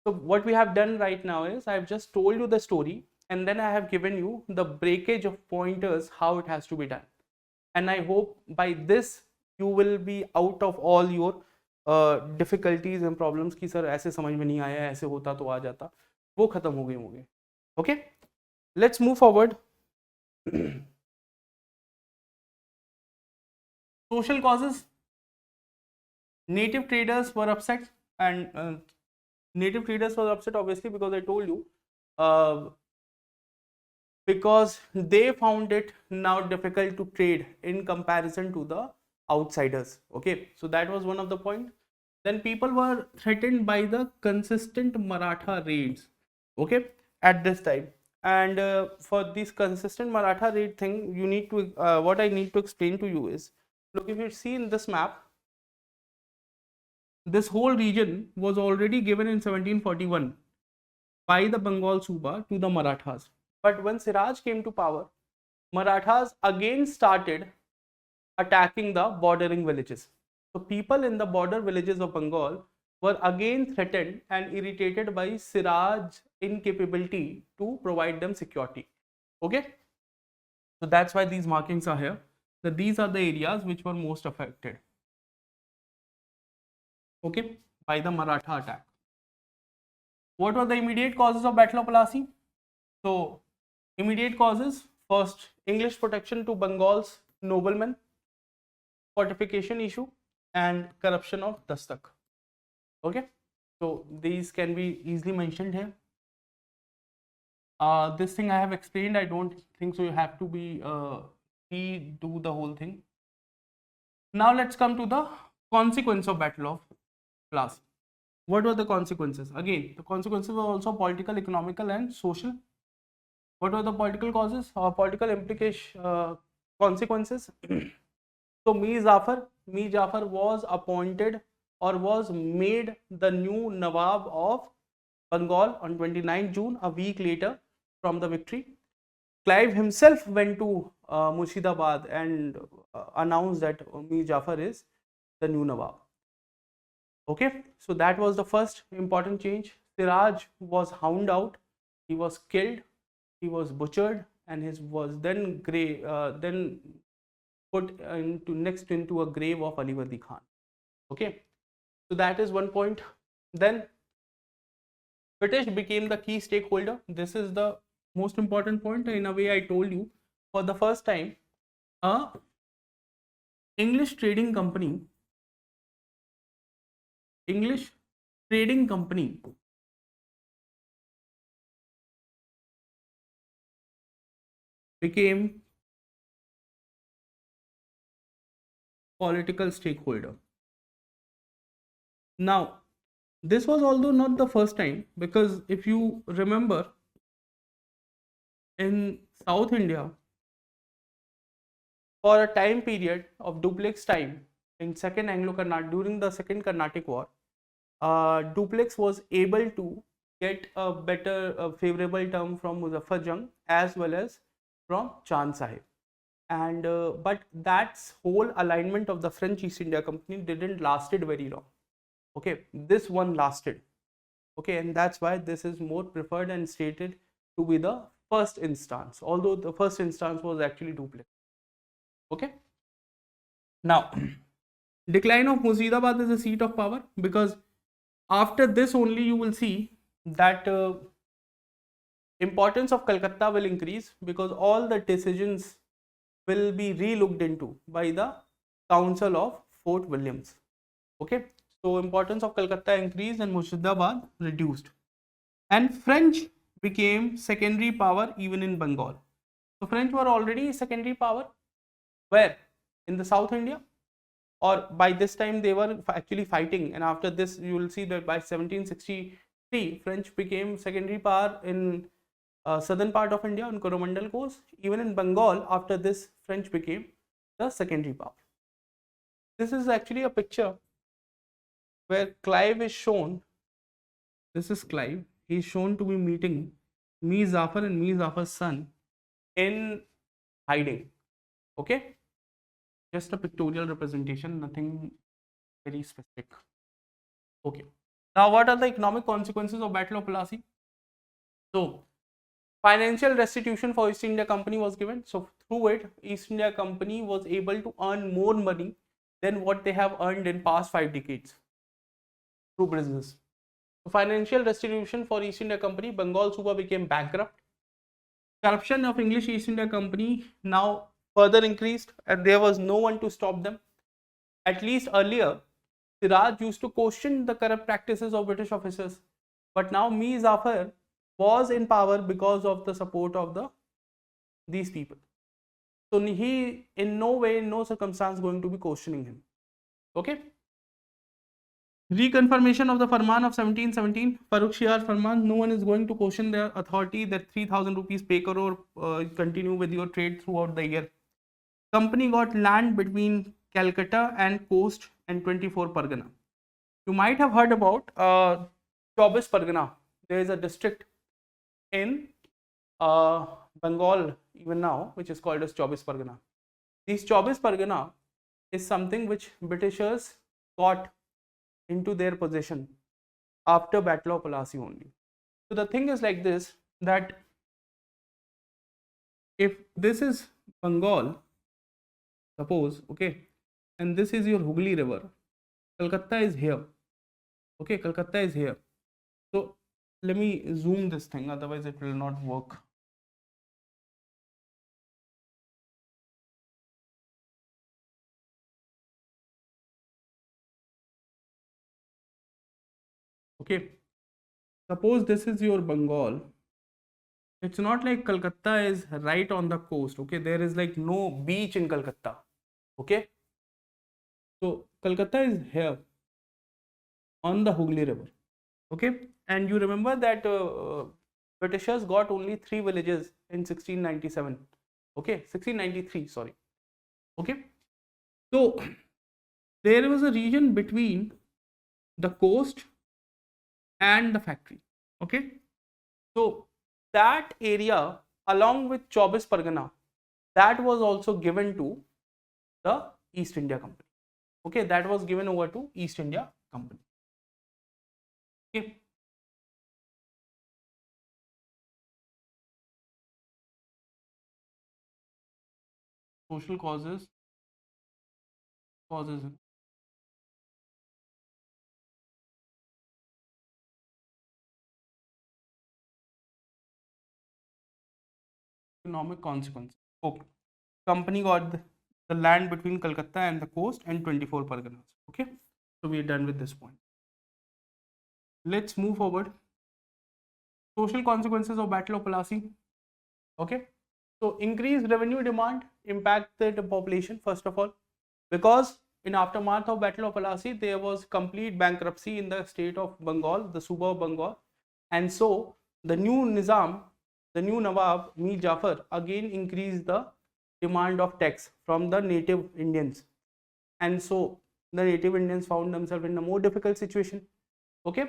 So what we have done right now is I've just told you the story, and then I have given you the breakage of pointers how it has to be done. And I hope by this you will be out of all your difficulties and problems कि sir ऐसे समझ में नहीं आया, ऐसे होता तो आ जाता, वो खत्म हो गए होंगे. Okay, let's move forward. Social causes. Native traders were upset, and native traders were upset obviously because I told you, because they found it now difficult to trade in comparison to the outsiders. Okay, so that was one of the point. Then people were threatened by the consistent Maratha raids. Okay, at this time. And for this consistent Maratha raid thing, you need to what I need to explain to you is, look, if you see in this map, this whole region was already given in 1741 by the Bengal Suba to the Marathas. But when Siraj came to power, Marathas again started attacking the bordering villages. So people in the border villages of Bengal were again threatened and irritated by Siraj's incapability to provide them security. Okay, so that's why these markings are here, that these are the areas which were most affected, okay, by the Maratha attack. What were the immediate causes of Battle of Plassey? So immediate causes: first, English protection to Bengal's noblemen, fortification issue, and corruption of Dastak. Okay, so these can be easily mentioned here. This thing I have explained, I don't think so you have to be redo the whole thing. Now let's come to the consequence of Battle of Plassey. What were the consequences? Again, the consequences were also political, economical, and social. What were the political causes or political implication consequences? So Mir Jafar was appointed or was made the new Nawab of Bengal on 29 June, a week later from the victory. Clive himself went to Murshidabad and announced that Mir Jafar is the new Nawab. Okay, so that was the first important change. Siraj was hound out, he was killed, he was butchered, and his was then put into a grave of Ali Wordi Khan. Okay, so that is one point. Then British became the key stakeholder. This is the most important point. In a way, I told you, for the first time, a English trading company became political stakeholder. Now, this was although not the first time, because if you remember, in South India, for a time period of Dupleix time in during the Second Carnatic War, Dupleix was able to get a better favorable term from Muzaffar Jung as well as from Chand Sahib. And but that whole alignment of the French East India Company didn't lasted very long. Okay, this one lasted. Okay, and that's why this is more preferred and stated to be the first instance, although the first instance was actually Dupleix. Okay, now decline of Murshidabad as a seat of power, because after this only you will see that importance of Calcutta will increase, because all the decisions will be re-looked into by the Council of Fort Williams. Okay, so importance of Calcutta increased and Murshidabad reduced, and French became secondary power even in Bengal. So French were already secondary power where? In the South India, or by this time they were actually fighting, and after this you will see that by 1763 French became secondary power in southern part of India on Coromandel coast. Even in Bengal, after this French became the secondary power. This is actually a picture where Clive is shown. This is Clive. He is shown to be meeting Mir Jafar and Mir Jafar's son in hiding. Okay, just a pictorial representation, nothing very specific. Okay, now what are the economic consequences of Battle of Plassey? So financial restitution for East India Company was given. So through it, East India Company was able to earn more money than what they have earned in past 5 decades through business. So financial restitution for East India Company, Bengal Suba became bankrupt. Corruption of English East India Company now further increased, and there was no one to stop them. At least earlier, Siraj used to question the corrupt practices of British officers, but now Mir Jafar was in power because of the support of these people. So he in no way, in no circumstance going to be questioning him. Okay. Reconfirmation of the Farman of 1717, Farrukh Shiar Farman, no one is going to question their authority that 3000 rupees pay crore continue with your trade throughout the year. Company got land between Calcutta and coast and 24 Pargana. You might have heard about 24 Pargana. There is a district in Bengal even now which is called as 24 Pargana. These 24 Pargana is something which Britishers got into their possession after Battle of Plassey only. So the thing is like this, that if this is Bengal, suppose, okay, and this is your Hooghly River, Calcutta is here, okay, Calcutta is here. So let me zoom this thing, otherwise it will not work. Okay, suppose this is your Bengal. It's not like Calcutta is right on the coast. Okay, there is like no beach in Calcutta. Okay, so Calcutta is here on the Hooghly River. Okay, and you remember that Britishers got only 3 villages in 1697. Okay, 1693, sorry. Okay, so there was a region between the coast and the factory. Okay, so that area along with 24 Pargana, that was also given to the East India Company. Okay, that was given over to East India Company. Okay. Social causes. Economic consequences. Okay. Company got the land between Calcutta and the coast and 24 Parganas. Okay. So we are done with this point. Let's move forward. Social consequences of Battle of Plassey. Okay. So increased revenue demand impacted the population first of all, because in aftermath of Battle of Plassey there was complete bankruptcy in the state of Bengal, the Suba of Bengal, and so the new Nizam, the new Nawab Mir Jafar again increased the demand of tax from the native Indians, and so the native Indians found themselves in a more difficult situation. Okay,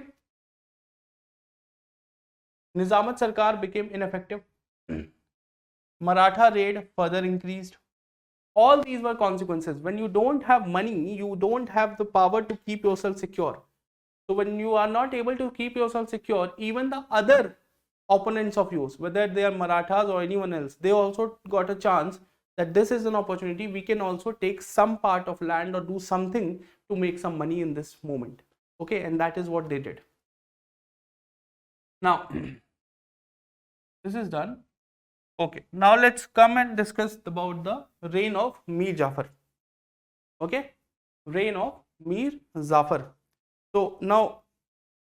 Nizamat Sarkar became ineffective. Maratha raid further increased. All these were consequences. When you don't have money, you don't have the power to keep yourself secure. So when you are not able to keep yourself secure, even the other opponents of yours, whether they are Marathas or anyone else, they also got a chance that this is an opportunity. We can also take some part of land or do something to make some money in this moment. Okay, and that is what they did. Now, this is done. Okay, now let's come and discuss about the reign of Mir Jafar. Okay, reign of Mir Jafar. So now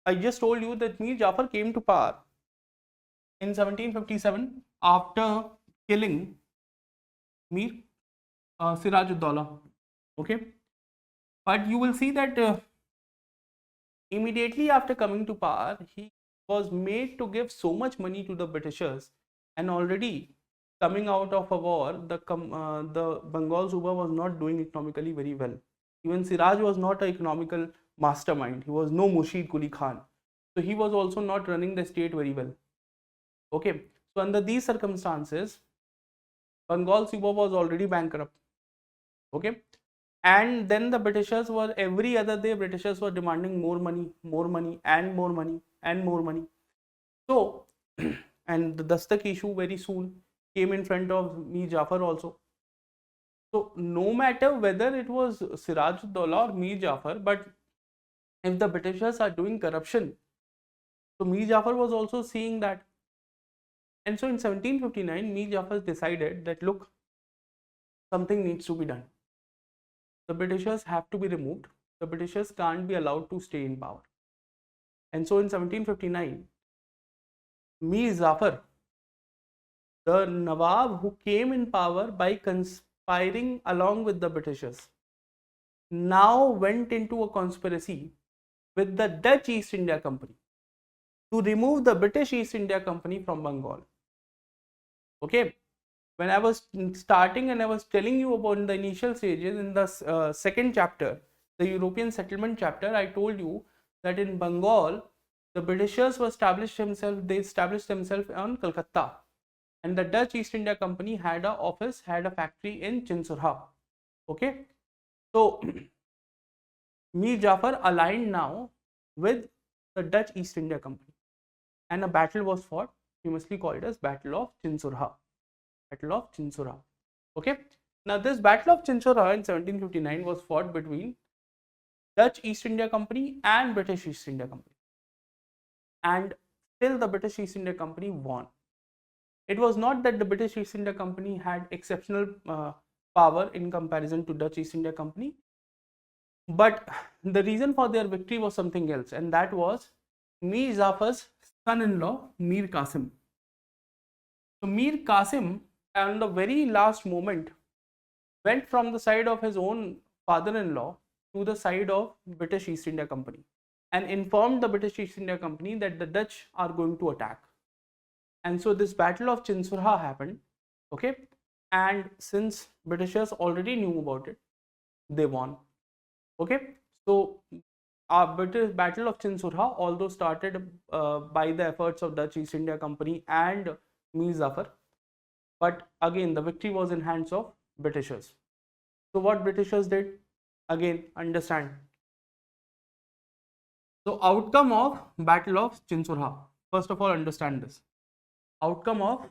I just told you that Mir Jafar came to power in 1757 after killing Mir Siraj-ud-Daulah. Okay, but you will see that immediately after coming to power, he was made to give so much money to the Britishers, and already coming out of a war, the Bengal Suba was not doing economically very well. Even Siraj was not an economical mastermind. He was no Murshid Quli Khan. So he was also not running the state very well. Okay. So under these circumstances, Bengal Suba was already bankrupt. Okay, and then the Britishers were, every other day Britishers were demanding more money, more money, and more money, and more money. So, and the Dastak issue very soon came in front of Mir Jafar also. So no matter whether it was Siraj Uddaula or Mir Jafar, but if the Britishers are doing corruption, so Mir Jafar was also seeing that. And so in 1759, Mir Jafar decided that look, something needs to be done. The Britishers have to be removed. The Britishers can't be allowed to stay in power. And so in 1759, Mir Jafar, the Nawab who came in power by conspiring along with the Britishers, now went into a conspiracy with the Dutch East India Company to remove the British East India Company from Bengal. Okay, when I was starting and I was telling you about the initial stages in the second chapter, the European settlement chapter, I told you that in Bengal, the Britishers were established themselves on Calcutta, and the Dutch East India Company had a factory in Chinsurah. Okay, so Mir Jafar aligned now with the Dutch East India Company, and a battle was fought, famously called as Battle of Chinsurah. Battle of Chinsurah. Okay. Now this Battle of Chinsurah in 1759 was fought between Dutch East India Company and British East India Company, and still the British East India Company won. It was not that the British East India Company had exceptional power in comparison to Dutch East India Company, but the reason for their victory was something else, and that was Mir Jafar's son-in-law, Mir Qasim. So Mir Qasim, at the very last moment, went from the side of his own father-in-law to the side of British East India Company and informed the British East India Company that the Dutch are going to attack. And so this Battle of Chinsurah happened. Okay, and since Britishers already knew about it, they won. Okay, so our British Battle of Chinsurah, although started by the efforts of Dutch East India Company and Mir Jafar, but again the victory was in hands of Britishers. So what Britishers did, again understand. So outcome of Battle of Chinsurah, first of all understand this. Outcome of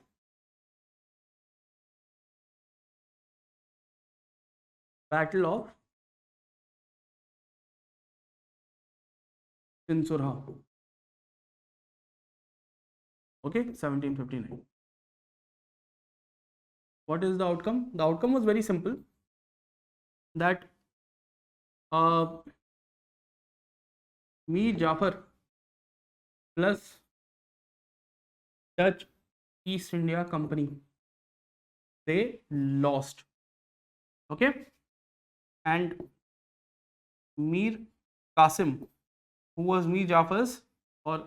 Battle of Chinsurah. Okay, 1759. What is the outcome? The outcome was very simple, that Mir Jafar plus Dutch East India Company, they lost. Okay, and Mir Qasim, who was Mir Jafar's, or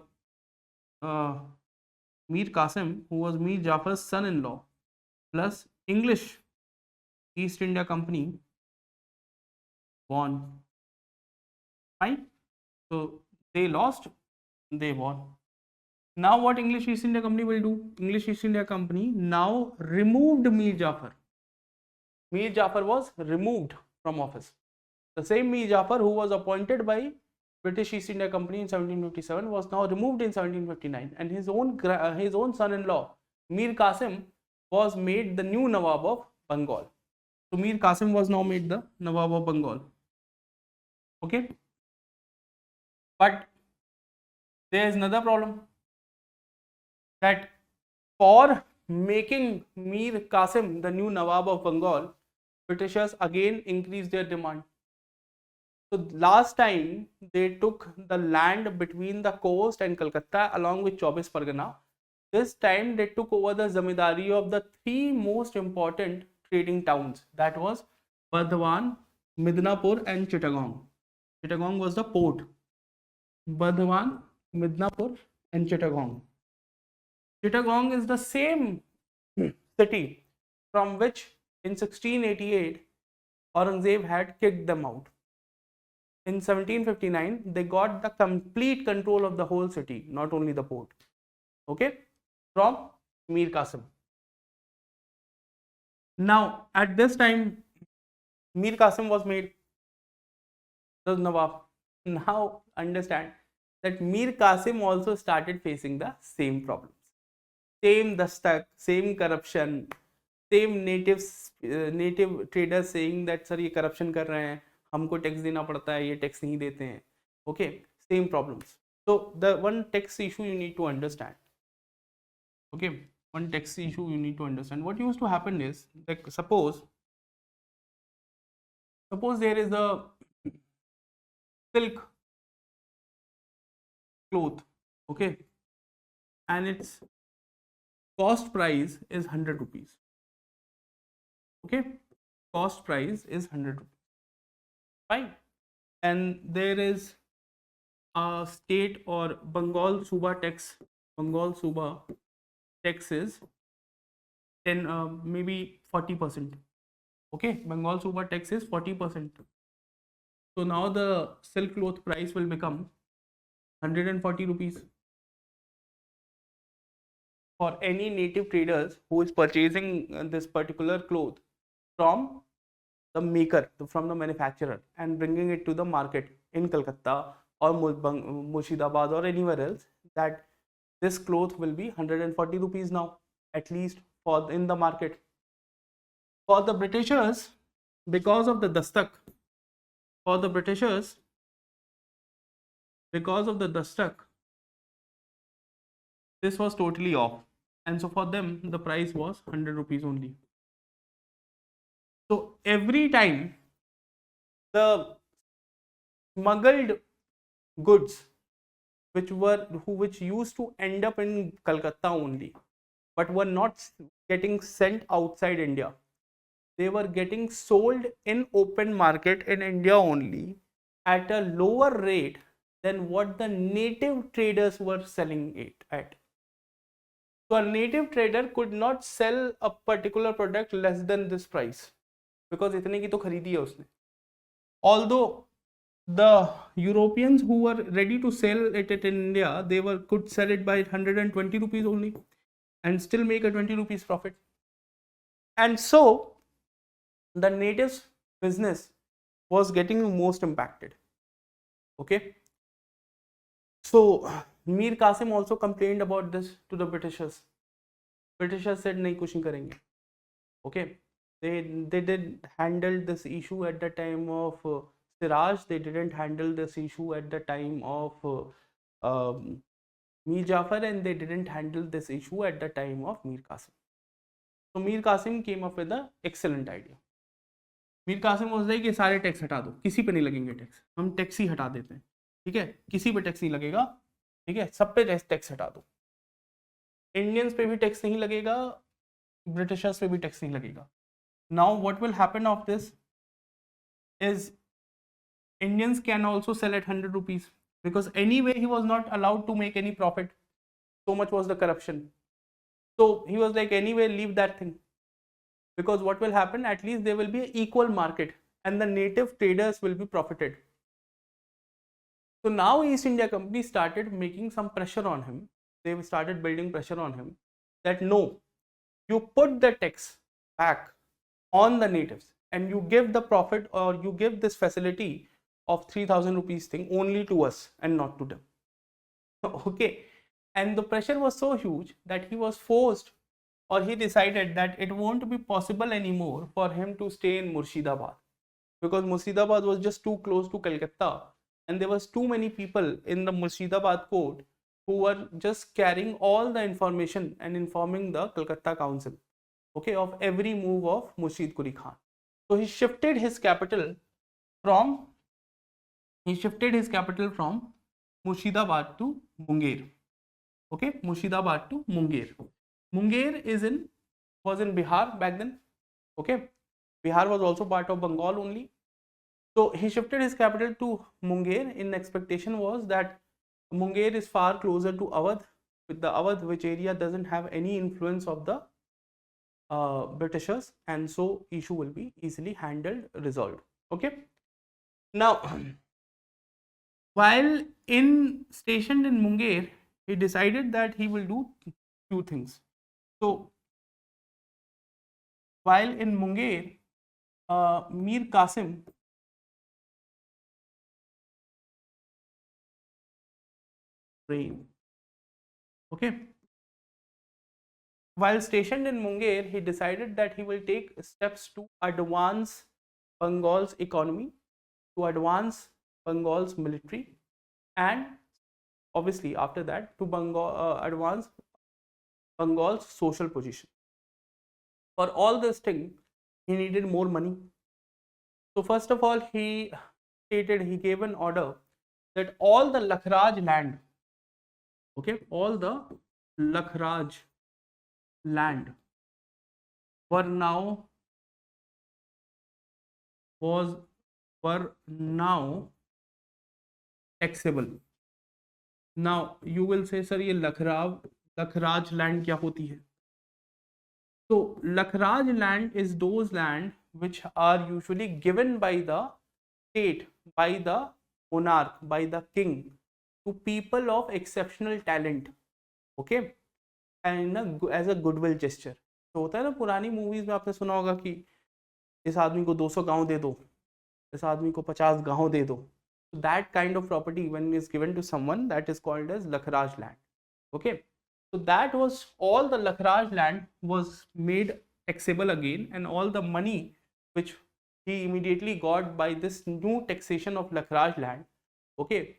Mir Qasim, who was Mir Jafar's son-in-law, plus English East India Company, won. Fine. So they lost, they won. Now what English East India Company will do? English East India Company now removed Mir Jafar. Mir Jafar was removed from office. The same Mir Jafar who was appointed by British East India Company in 1757 was now removed in 1759, and his own son-in-law Mir Qasim was made the new Nawab of Bengal. So Mir Qasim was now made the Nawab of Bengal. Okay, but there is another problem, that for making Mir Qasim the new Nawab of Bengal, Britishers again increased their demand. So last time they took the land between the coast and Calcutta along with Chobis Pargana. This time they took over the zamindari of the three most important trading towns, that was Burdwan, Midnapur and Chittagong. Chittagong was the port. Burdwan, Midnapur and Chittagong. Chittagong is the same city from which in 1688 Aurangzeb had kicked them out. In 1759, they got the complete control of the whole city, not only the port. Okay, from Mir Qasim. Now, at this time, Mir Qasim was made the Nawab. Now, understand that Mir Qasim also started facing the same problems. Same dastak, same corruption, same native traders saying that sir ये corruption कर रहे हैं, हमको tax देना पड़ता है, ये tax नहीं देते हैं. Okay, same problems. So the one tax issue you need to understand. Okay, one tax issue you need to understand. What used to happen is, like, suppose there is a silk cloth, okay, and its cost price is 100 rupees. Okay, cost price is 100 rupees. Fine. And there is a state or Bengal Suba tax. Bengal Suba tax is 10, maybe 40%. Okay, Bengal Suba tax is 40%. So now the silk cloth price will become 140 rupees. For any native traders who is purchasing this particular cloth from the maker, from the manufacturer, and bringing it to the market in Calcutta or Murshidabad or anywhere else, that this cloth will be 140 rupees now, at least for in the market. For the Britishers, because of the dastak, for the Britishers, because of the dastak, this was totally off, and so for them the price was 100 rupees only. So every time the smuggled goods which used to end up in Calcutta only, but were not getting sent outside India, they were getting sold in open market in India only at a lower rate than what the native traders were selling it at. So a native trader could not sell a particular product less than this price, because इतने की तो खरीदी है उसने. Although the Europeans who were ready to sell it in India, they could sell it by 120 rupees only and still make a 20 rupees profit. And so the natives business was getting most impacted. Okay. So Mir Qasim also complained about this to the Britishers. Britishers said nahi kuch nahi karenge. Okay. They did handle this issue at the time of Siraj. They didn't handle this issue at the time of Mir Jafar, and they didn't handle this issue at the time of Mir Qasim. So Mir Qasim came up with an excellent idea. Mir Qasim was like, ये सारे tax हटा दो, किसी पे नहीं लगेंगे tax, हम tax ही हटा देते हैं, ठीक है, किसी पे टैक्स नहीं लगेगा, ठीक है, सब पे टैक्स हटा दो, इंडियंस पे भी टैक्स नहीं लगेगा, ब्रिटिशर्स पे भी टैक्स नहीं लगेगा. Now what will happen of this is Indians can also sell at 100 rupees, because anyway he was not allowed to make any profit. So much was the corruption. So he was like, anyway, leave that thing, because what will happen, at least there will be an equal market and the native traders will be profited. So now East India Company started making some pressure on him. They started building pressure on him that no, you put the tax back on the natives and you give the profit, or you give this facility of 3000 rupees thing only to us and not to them. Okay. And the pressure was so huge that he was forced, or he decided that it won't be possible anymore for him to stay in Murshidabad, because Murshidabad was just too close to Calcutta, and there was too many people in the Murshidabad court who were just carrying all the information and informing the Calcutta Council, okay, of every move of Murshid Quli Khan. So he shifted his capital from Murshidabad to Munger. Okay, Murshidabad to Munger. Munger was in Bihar back then. Okay, Bihar was also part of Bengal only. So he shifted his capital to Munger. In expectation was that Munger is far closer to Awadh, with the Awadh, which area doesn't have any influence of the Britishers, and so issue will be easily handled, resolved. Okay. Now, while stationed in Munger, he decided that he will do two things. So while in Munger, Mir Qasim reigned. Okay. While stationed in Munger, he decided that he will take steps to advance Bengal's economy, to advance Bengal's military, and obviously after that to advance Bengal's social position. For all this thing, he needed more money. So first of all, he gave an order that all the Lakhraj land, okay, all the Lakhraj land were now was were now taxable. Now you will say, sir, ये Lakhraj land क्या होती है? So Lakhraj land is those land which are usually given by the state, by the monarch, by the king to people of exceptional talent, okay, and as a goodwill gesture. तो होता है ना पुरानी movies में आपने सुना होगा कि इस आदमी को 200 गांव दे दो, इस आदमी को 50 गांव दे दो. So that kind of property when is given to someone, that is called as Lakhraj land. Okay. So that was all the Lakhraj land was made taxable again, and all the money which he immediately got by this new taxation of Lakhraj land, okay,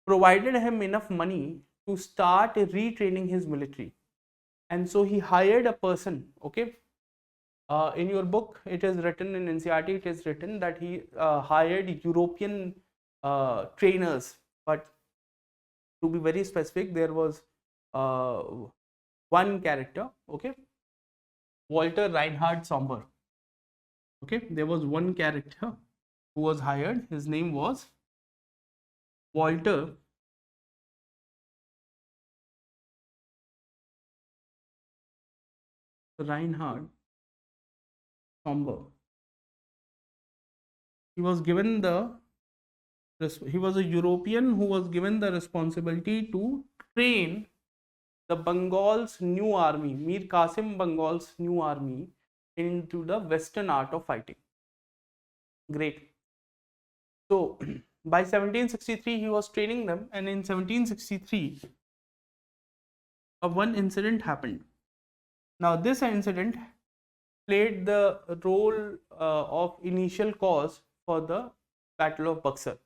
provided him enough money to start retraining his military. And so he hired a person, okay. In your book, it is written in NCERT, it is written that he hired European trainers, but to be very specific, there was one character, okay, Walter Reinhard Somber. Okay, there was one character who was hired. His name was Walter Reinhard Somber. He was given he was a European who was given the responsibility to train the Bengal's new army, Mir Qasim Bengal's new army, into the Western art of fighting. Great. So by 1763 he was training them, and in 1763 one incident happened. Now this incident played the role of initial cause for the Battle of Buxar,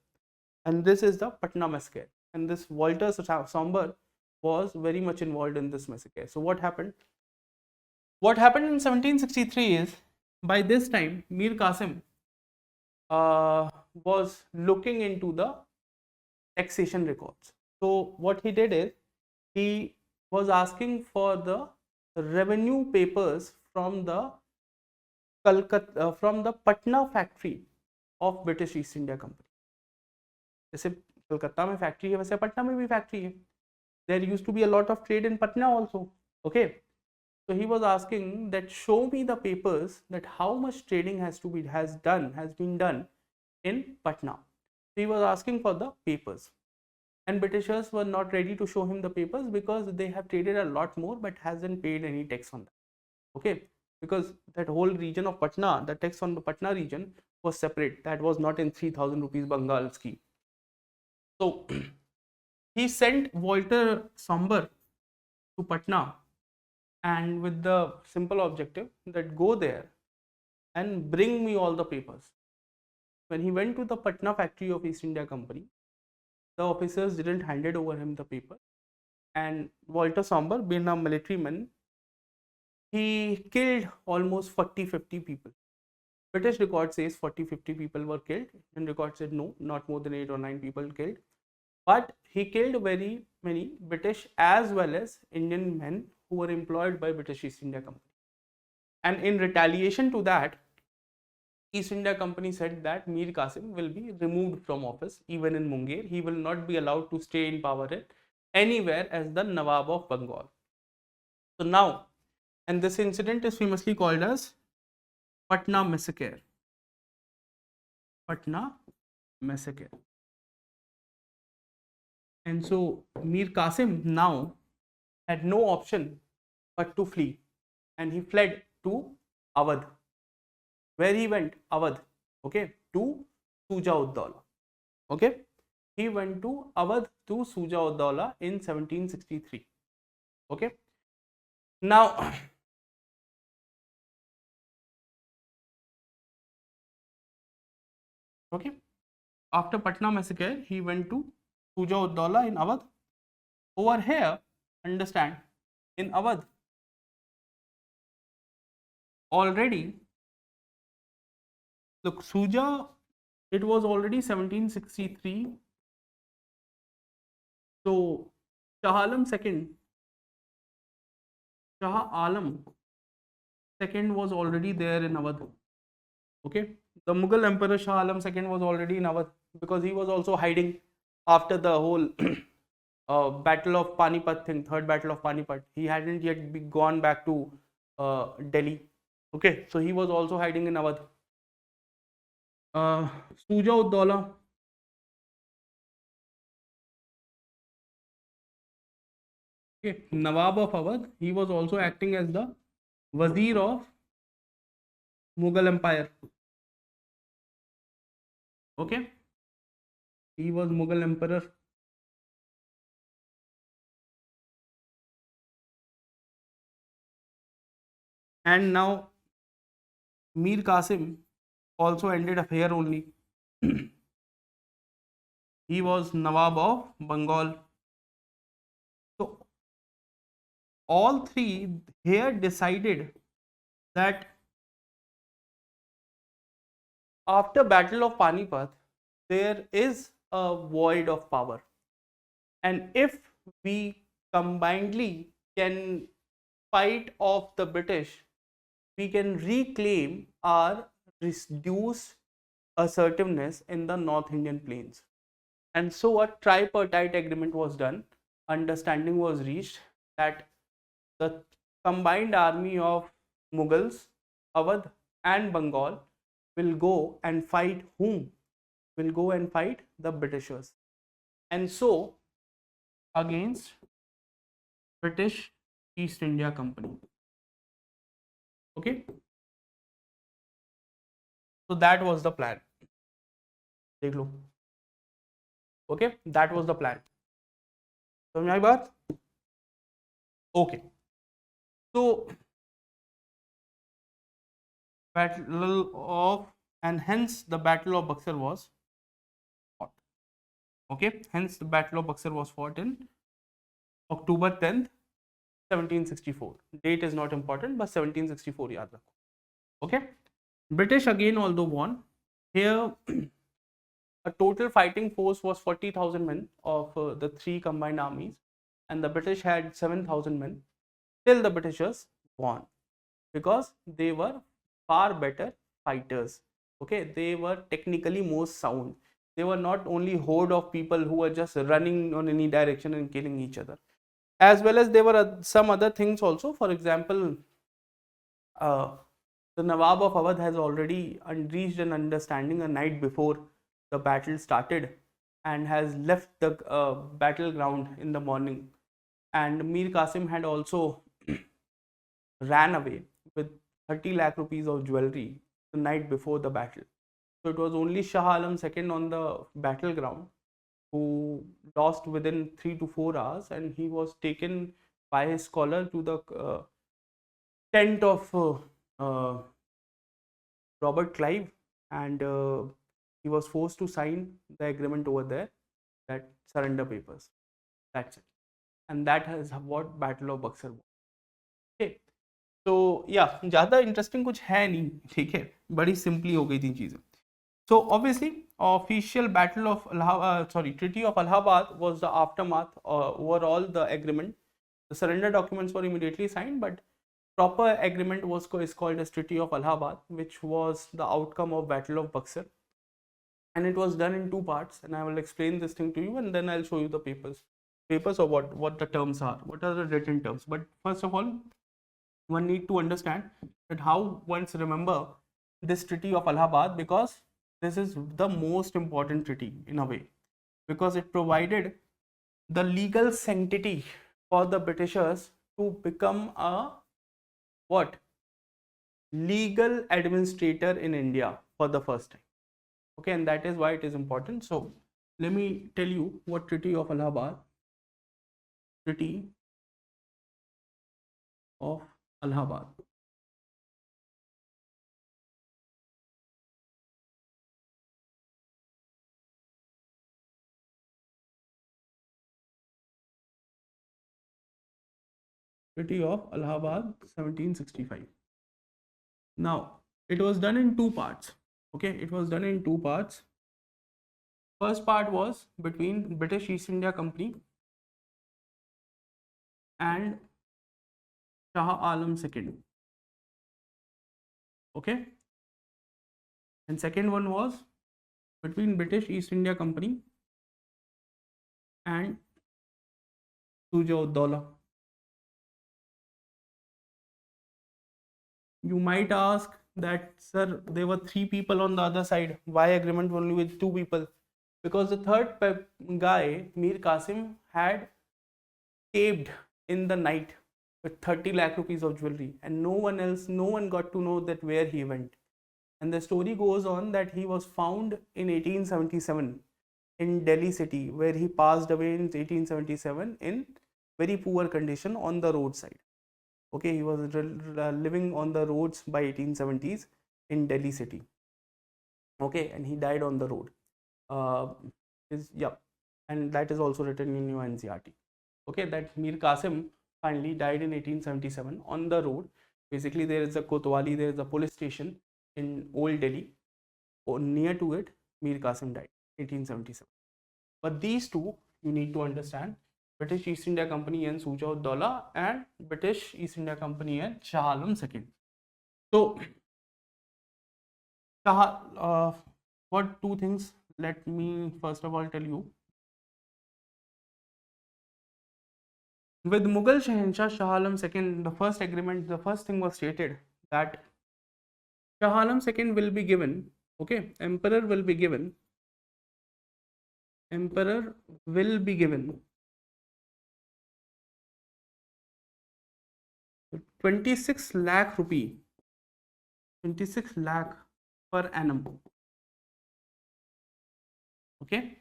and this is the Patna massacre, and this Walter Somber was very much involved in this massacre. So what happened? What happened in 1763 is, by this time Mir Qasim was looking into the taxation records. So what he did is, he was asking for the revenue papers from the from the Patna factory of British East India Company. जैसे कलकत्ता में factory है, वैसे पटना में भी factory है. There used to be a lot of trade in Patna also. Okay, so he was asking that show me the papers that how much trading has been done in Patna. So he was asking for the papers, and Britishers were not ready to show him the papers because they have traded a lot more but hasn't paid any tax on that. Okay, because that whole region of Patna, the tax on the Patna region was separate. That was not in 3,000 rupees Bengal scheme. So he sent Walter Somber to Patna, and with the simple objective that go there and bring me all the papers. When he went to the Patna factory of East India Company, the officers didn't hand it over him the paper, and Walter Somber, being a military man, he killed almost 40-50 people. British record says 40-50 people were killed, and record said no, not more than 8 or 9 people killed. But he killed very many British as well as Indian men who were employed by British East India Company. And in retaliation to that, East India Company said that Mir Qasim will be removed from office, even in Munger. He will not be allowed to stay in power anywhere as the Nawab of Bengal. So now, and this incident is famously called as Patna massacre. Patna massacre. And so Mir Qasim now had no option but to flee, and he fled to Awadh. Where he went? Awadh. Okay, to Shuja-ud-Dawla. Okay, he went to Awadh to Shuja-ud-Dawla in 1763. Okay, now okay, after Patna massacre, he went to Shuja-ud-Dawla in Awadh. Over here, understand, in Awadh, already, look, Shuja, it was already 1763. So, Shah Alam II was already there in Awadh. Okay, the Mughal Emperor Shah Alam II was already in Awadh because he was also hiding after the whole Battle of Panipat thing, third Battle of Panipat. He hadn't yet gone back to Delhi. Okay, so he was also hiding in Awadh. Shuja-ud-Dawla. Okay, Nawab of Awadh. He was also acting as the Wazir of Mughal Empire. Okay, he was Mughal Emperor. And now Mir Qasim also ended up here only. He was Nawab of Bengal. So all three here decided that after Battle of Panipat, there is a void of power. And if we combinedly can fight off the British, we can reclaim our reduced assertiveness in the North Indian plains. And so a tripartite agreement was done. Understanding was reached that the combined army of Mughals, Awadh and Bengal will go and fight whom? Will go and fight the Britishers. And so against British East India Company. Okay. So that was the plan. Take a look. Okay, that was the plan. समझ आई बात? Okay. So battle of, and hence the battle of Buxar was fought. Okay, hence the battle of Buxar was fought in October 10th, 1764. Date is not important, but 1764 yaad rakho. Okay, British again although won. Here a total fighting force was 40,000 men of the three combined armies, and the British had 7,000 men. Still the Britishers won because they were far better fighters. Okay, they were technically more sound. They were not only horde of people who were just running on any direction and killing each other. As well as there were some other things also. For example, the Nawab of Awadh has already reached an understanding a night before the battle started and has left the battleground in the morning. And Mir Qasim had also ran away with 30 lakh rupees of jewelry the night before the battle. So it was only Shah Alam II on the battleground who lost within 3 to 4 hours, and he was taken by his scholar to the tent of Robert Clive, and he was forced to sign the agreement over there, that surrender papers. That's it. And that is what Battle of Buxar was. Okay. So yeah, ज़्यादा interesting कुछ है नहीं, ठीक है, बड़ी simply हो गई थी चीज़ें. So obviously, official Battle of Treaty of Allahabad was the aftermath. Overall, the agreement, the surrender documents were immediately signed, but proper agreement is called as Treaty of Allahabad, which was the outcome of Battle of Buxar, and it was done in two parts. And I will explain this thing to you, and then I'll show you the papers or what the terms are, what are the written terms. But first of all, one need to understand that how one's remember this Treaty of Allahabad, because this is the most important treaty in a way, because it provided the legal sanctity for the Britishers to become a what? legal administrator in India for the first time. Okay, and that is why it is important. So let me tell you what Treaty of Allahabad. Treaty of Allahabad. Treaty of Allahabad 1765. Now, it was done in two parts. Okay, it was done in two parts. First part was between British East India Company and Shah Alam II. Okay, and second one was between British East India Company and Shuja-ud-Daula. You might ask that, sir, there were three people on the other side. Why agreement only with two people? Because the third guy, Mir Qasim, had taped in the night with 30 lakh rupees of jewelry, and no one got to know that where he went. And the story goes on that he was found in 1877 in Delhi city, where he passed away in 1877 in very poor condition on the roadside. Okay, he was living on the roads by 1870s in Delhi city. Okay, and he died on the road. And that is also written in your NCERT. Okay, that Mir Qasim finally died in 1877 on the road. Basically, there is a Kotwali, there is a police station in Old Delhi. Near to it, Mir Qasim died 1877. But these two, you need to understand, British East India Company and Shuja-ud-Daula, and British East India Company and Shah Alam II. So, what two things? Let me first of all tell you. With Mughal Shahenshah Shah Alam II, the first agreement, the first thing was stated that Shah Alam II will be given, okay, Emperor will be given 26 lakh rupee, 26 lakh per annum, okay,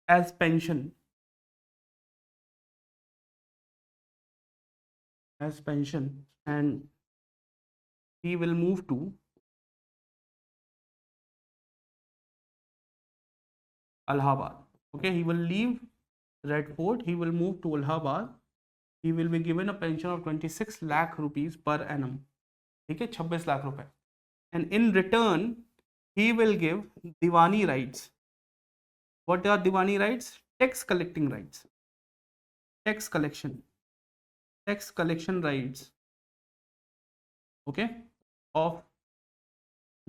as pension. And he will move to Allahabad. Okay, he will leave Red Fort, he will move to Allahabad. He will be given a pension of 26 lakh rupees per annum. Okay, 26 lakh rupees. And in return, he will give Diwani rights. What are Diwani rights? Tax collecting rights. Tax collection rights. Okay, of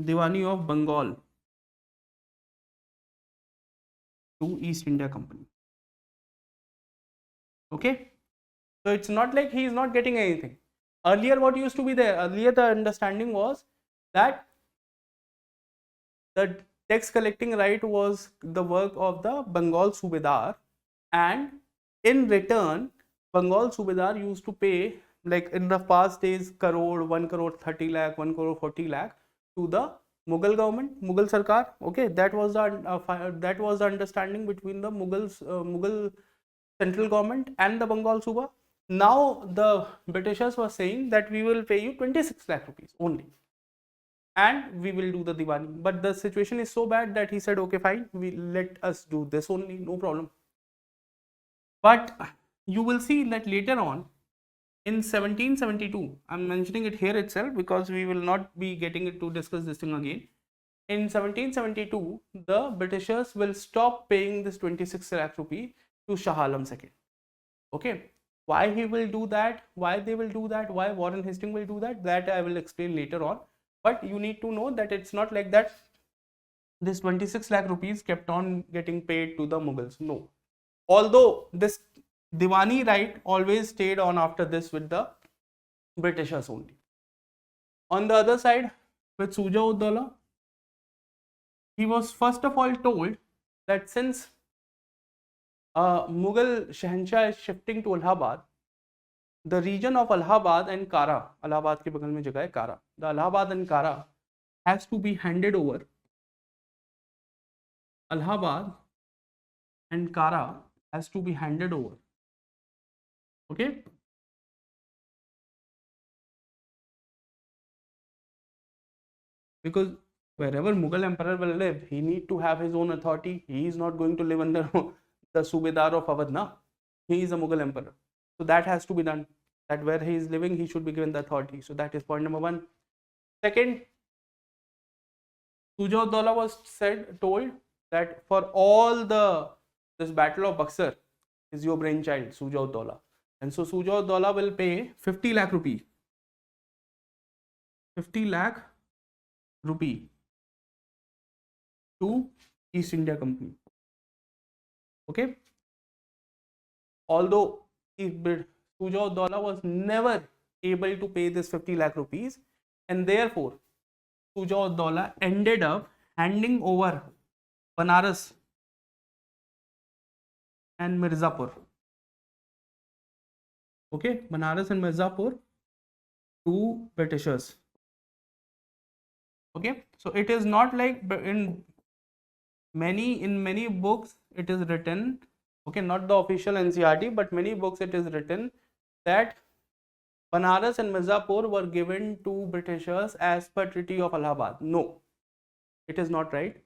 Diwani of Bengal to East India Company. Okay, so it's not like he is not getting anything. Earlier, what used to be there? Earlier, the understanding was that the tax collecting right was the work of the Bengal Subedar, and in return, Bengal Subedar used to pay, like in the past days, crore, 1 crore 30 lakh, 1 crore 40 lakh to the Mughal government, Mughal Sarkar. Okay, that was the understanding between the Mughal central government and the Bengal Suba. Now the Britishers were saying that we will pay you 26 lakh rupees only, and we will do the Diwani. But the situation is so bad that he said, okay, fine, we let us do this only, no problem. But you will see that later on in 1772, I'm mentioning it here itself because we will not be getting it to discuss this thing again. In 1772, the Britishers will stop paying this 26 lakh rupee to Shah Alam II. Okay, why he will do that, why they will do that, why Warren Hastings will do that, that I will explain later on. But you need to know that it's not like that this 26 lakh rupees kept on getting paid to the Mughals. No, although this Diwani right always stayed on after this with the Britishers only. On the other side, with Shuja-ud-Daula, he was first of all told that since Mughal Shahenshah is shifting to Allahabad, the region of Allahabad and Kara, Allahabad के बगल में जगह है Kara, the Allahabad and Kara has to be handed over. Allahabad and Kara has to be handed over. Okay. Because wherever Mughal emperor will live, he need to have his own authority. He is not going to live under the Subedar of Awadh, na? He is a Mughal emperor. So that has to be done. That where he is living, he should be given the authority. So that is point number one. Second, Suja-ud-Dawla was told that for all this battle of Buxar is your brainchild, Suja-ud-Dawla. And so Suja-ud-Dawla will pay 50 lakh rupee. 50 lakh rupee to East India Company. Okay. Although Suja-ud-Dawla was never able to pay this 50 lakh rupees, and therefore Suja-ud-Dawla ended up handing over Banaras and Mirzapur. Okay, Banaras and Mirzapur to Britishers. Okay, so it is not like in many books it is written, okay, not the official NCERT, but many books it is written that Banaras and Mirzapur were given to Britishers as per Treaty of Allahabad. No, it is not right.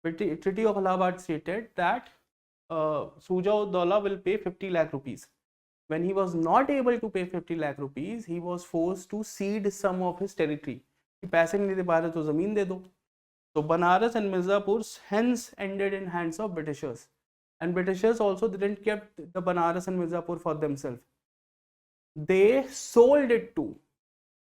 But the Treaty of Allahabad stated that Suja-ud-Dawla will pay 50 lakh rupees. When he was not able to pay 50 lakh rupees, he was forced to cede some of his territory. पैसे नहीं दे पा रहे तो जमीन दे दो. So Banaras and Mirzapur hence ended in hands of Britishers, and Britishers also didn't keep the Banaras and Mirzapur for themselves. They sold it to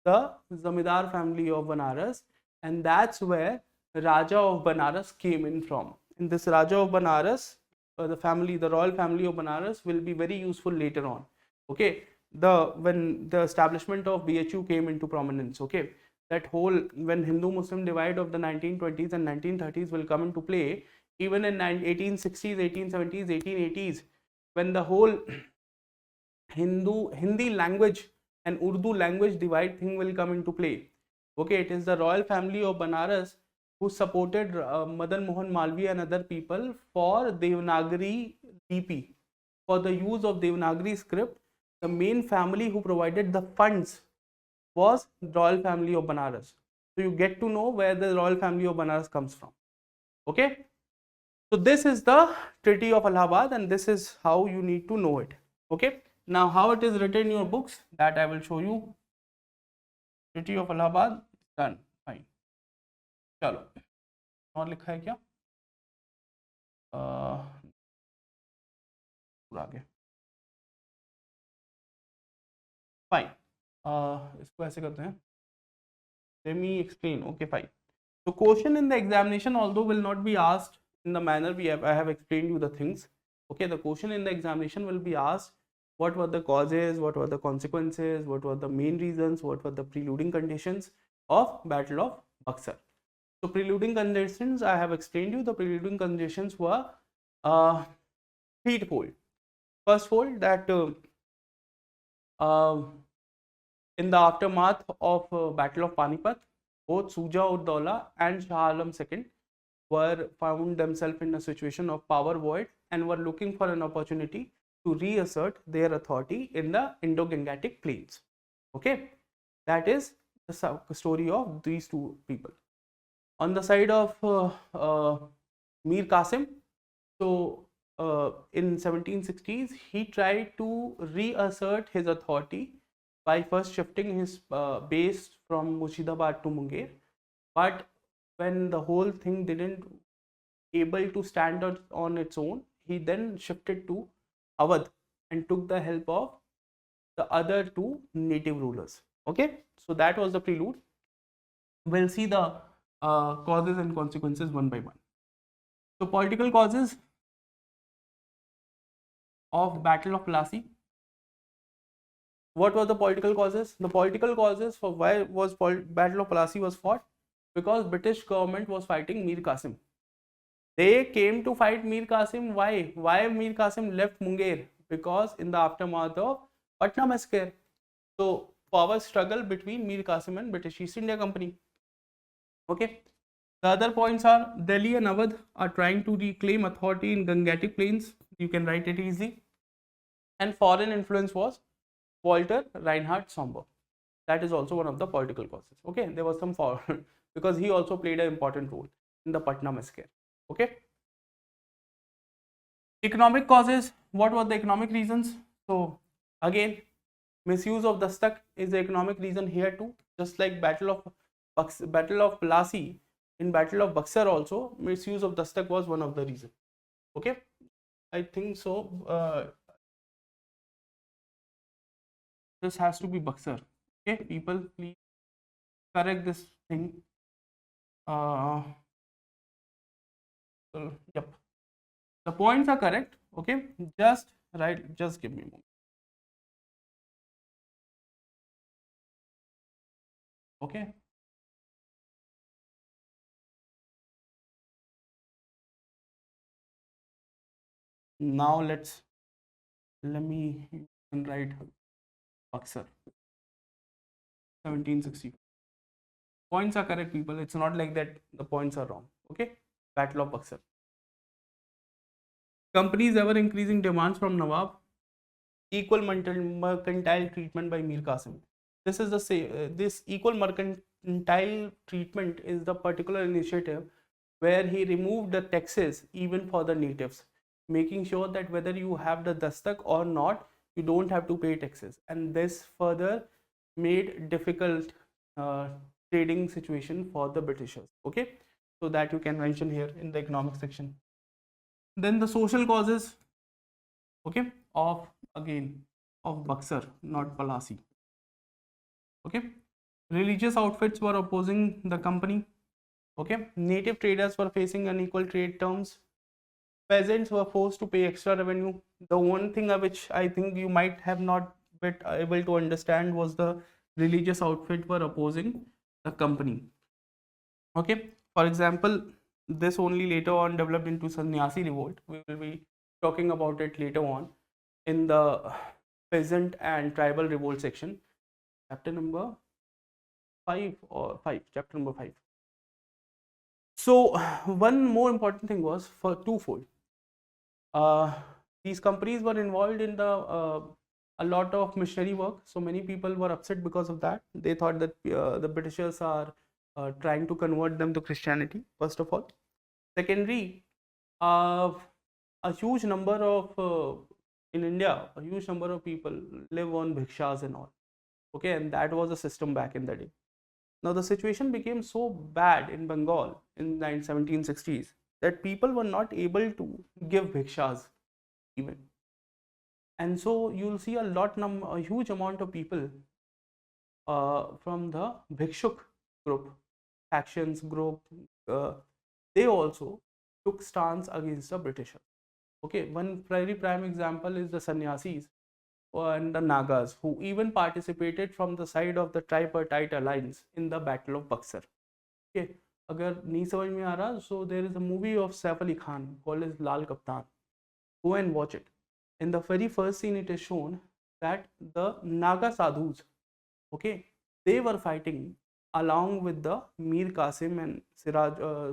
the Zamindar family of Banaras, and that's where Raja of Banaras came in from. In this Raja of Banaras, the royal family of Banaras will be very useful later on. Okay, when the establishment of BHU came into prominence. Okay, that whole when Hindu-Muslim divide of the 1920s and 1930s will come into play, even in 1860s, 1870s, 1880s, when the whole Hindi language and Urdu language divide thing will come into play. Okay, it is the royal family of Banaras who supported Madan Mohan Malviya and other people for Devanagari DP, for the use of Devanagari script. The main family who provided the funds was the royal family of Banaras. So you get to know where the royal family of Banaras comes from. Okay, so this is the Treaty of Allahabad, and this is how you need to know it. Okay, now how it is written in your books, that I will show you. Treaty of Allahabad, done, fine. चलो और लिखा है क्या? पूरा आगे. Fine. इसको ऐसे करते हैं. Let me explain. Okay, fine. So question in the examination, although will not be asked in the manner I have explained you the things. Okay, the question in the examination will be asked what were the causes, what were the consequences, what were the main reasons, what were the preluding conditions of Battle of Buxar. So preluding conditions, I have explained you. The preluding conditions were threefold. First fold, that in the aftermath of Battle of Panipat, both Suja-ud-Dawla and Shah Alam II were found themselves in a situation of power void and were looking for an opportunity to reassert their authority in the Indo-Gangetic plains. Okay, that is the story of these two people. On the side of Mir Qasim, so in 1760s, he tried to reassert his authority by first shifting his base from Murshidabad to Munger, but when the whole thing didn't able to stand on its own, he then shifted to Awadh and took the help of the other two native rulers. Okay, so that was the prelude. We'll see the causes and consequences one by one. So political causes of Battle of Plassey. What were the political causes? The political causes for why was Battle of Plassey was fought, because British government was fighting Mir Qasim. They came to fight Mir Qasim. Why? Why Mir Qasim left Munger? Because in the aftermath of Patna massacre, So power struggle between Mir Qasim and British East India Company. Okay. The other points are Delhi and Awadh are trying to reclaim authority in Gangetic Plains. You can write it easy. And foreign influence was Walter Reinhard Somber. That is also one of the political causes. Okay, there was some foreign because he also played an important role in the Patna massacre. Okay. Economic causes. What were the economic reasons? So again, misuse of Dastak is the economic reason here too. Just like Battle of Plassey, in Battle of Buxar also, misuse of Dastak was one of the reasons. Okay, I think so. This has to be Buxar. Okay, people, please correct this thing. Yep, the points are correct. Okay, just right. Just give me a moment. Okay. Now let me write Buxar 1760. Points are correct, people. It's not like that the points are wrong. Okay. Battle of Buxar. Companies ever increasing demands from Nawab. Equal mercantile treatment by Mir Qasim. This is the this equal mercantile treatment is the particular initiative where he removed the taxes even for the natives, making sure that whether you have the dastak or not, you don't have to pay taxes, and this further made difficult uh, trading situation for the Britishers. Okay, so that you can mention here in the economic section. Then the social causes, okay, of again of Buxar, not Palasi. Okay, religious outfits were opposing the company. Okay, native traders were facing unequal trade terms. Peasants were forced to pay extra revenue. The one thing which I think you might have not been able to understand was the religious outfit were opposing the company. Okay, for example, this only later on developed into Sannyasi revolt. We will be talking about it later on in the peasant and tribal revolt section, chapter number 5 chapter number 5. So one more important thing was for twofold. Uh, these companies were involved in a lot of missionary work. So many people were upset because of that. They thought that the Britishers are trying to convert them to Christianity. First of all, secondary, a huge number of in India, a huge number of people live on bhikshas and all. Okay, and that was a system back in the day. Now the situation became so bad in Bengal in the 1760s that people were not able to give bhikshas even, and so you'll see a huge amount of people from the bhikshuk group, factions group, uh, they also took stance against the Britishers. Okay, one very prime example is the sannyasis and the Nagas, who even participated from the side of the tripartite alliance in the Battle of Buxar. Okay, अगर नहीं समझ में आ रहा, so there is a movie of Saif Ali Khan called as Lal Kaptan. Go and watch it. In the very first scene, it is shown that the Naga sadhus, okay, they were fighting along with the Mir Qasim and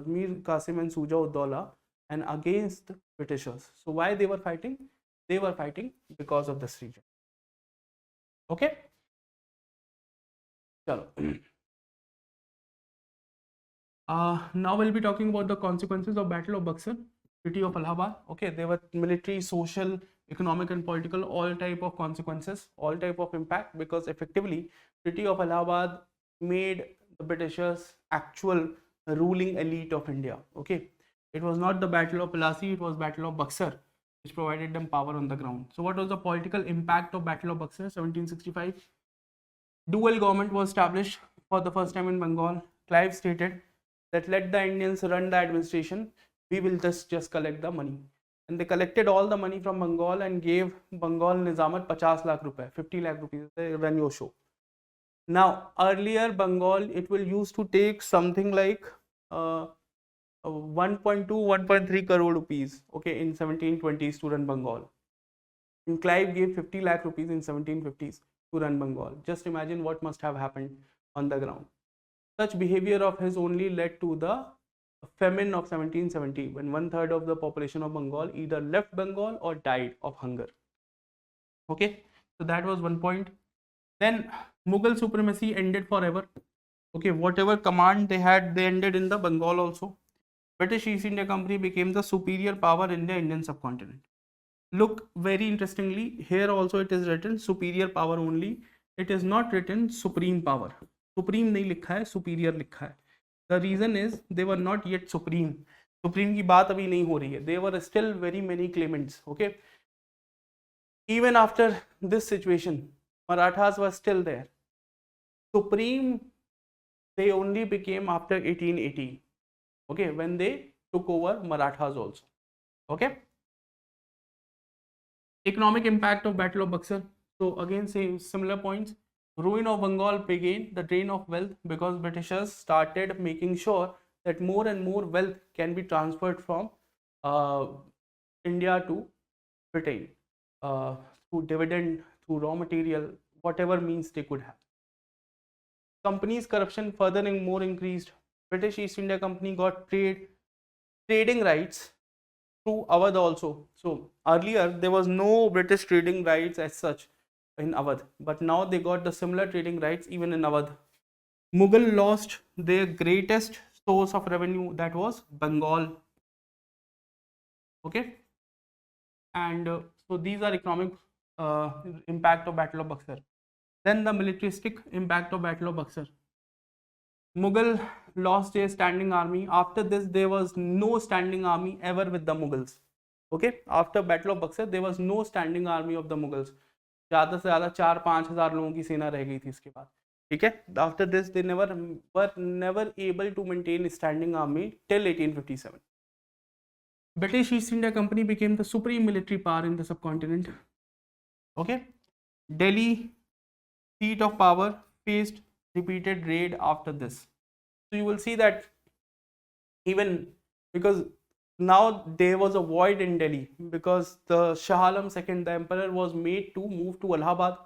Mir Qasim and Suja Uddaula and against Britishers. So why they were fighting? They were fighting because of this region. Okay, chalo. Now we'll be talking about the consequences of Battle of Buxar, Treaty of Allahabad. Okay, there were military, social, economic, and political, all type of consequences, all type of impact, because effectively Treaty of Allahabad made the Britishers actual ruling elite of India. Okay, it was not the Battle of Plassey, it was Battle of Buxar, which provided them power on the ground. So what was the political impact of Battle of Buxar 1765? Dual government was established for the first time in Bengal. Clive stated that let the Indians run the administration, we will just collect the money. And they collected all the money from Bengal and gave Bengal Nizamat 50 lakh rupees, 50 lakh rupees, the revenue show. Now, earlier Bengal, it will used to take something like 1.2, 1.3 crore rupees, okay, in 1720s to run Bengal. And Clive gave 50 lakh rupees in 1750s. to run Bengal. Just imagine what must have happened on the ground. Such behavior of his only led to the famine of 1770, when 1/3 of the population of Bengal either left Bengal or died of hunger. Okay, so that was one point. Then Mughal supremacy ended forever. Okay, whatever command they had, they ended in the Bengal also. British East India Company became the superior power in the Indian subcontinent. Look, very interestingly, here also it is written superior power only. It is not written supreme power. Supreme नहीं लिखा है, superior लिखा है. The reason is they were not yet supreme. Supreme की बात अभी नहीं हो रही है. There were still very many claimants. Okay. Even after this situation, Marathas were still there. Supreme, they only became after 1880. Okay, when they took over Marathas also. Okay. Economic impact of Battle of Buxar. So again, same similar points. Ruin of Bengal began, the drain of wealth, because Britishers started making sure that more and more wealth can be transferred from India to Britain through dividend, through raw material, whatever means they could have. Companies' corruption further and more increased. British East India Company got trading rights through Awadh also. So earlier there was no British trading rights as such in Awadh, but now they got the similar trading rights even in Awadh. Mughal lost their greatest source of revenue, that was Bengal. Okay, and so these are economic impact of Battle of Buxar. Then the militaristic impact of Battle of Buxar. Mughal lost their standing army. After this, there was no standing army ever with the Mughals. Okay, after Battle of Buxar, there was no standing army of the Mughals. ज़्यादा से ज़्यादा 4-5 हज़ार लोगों की सेना रह गई थी इसके बाद. ठीक है. After this, they were never able to maintain a standing army till 1857. British East India Company became the supreme military power in the subcontinent. Okay, Delhi, seat of power, faced repeated raid after this. So you will see that even because now there was a void in Delhi, because the Shah Alam II, the emperor, was made to move to Allahabad.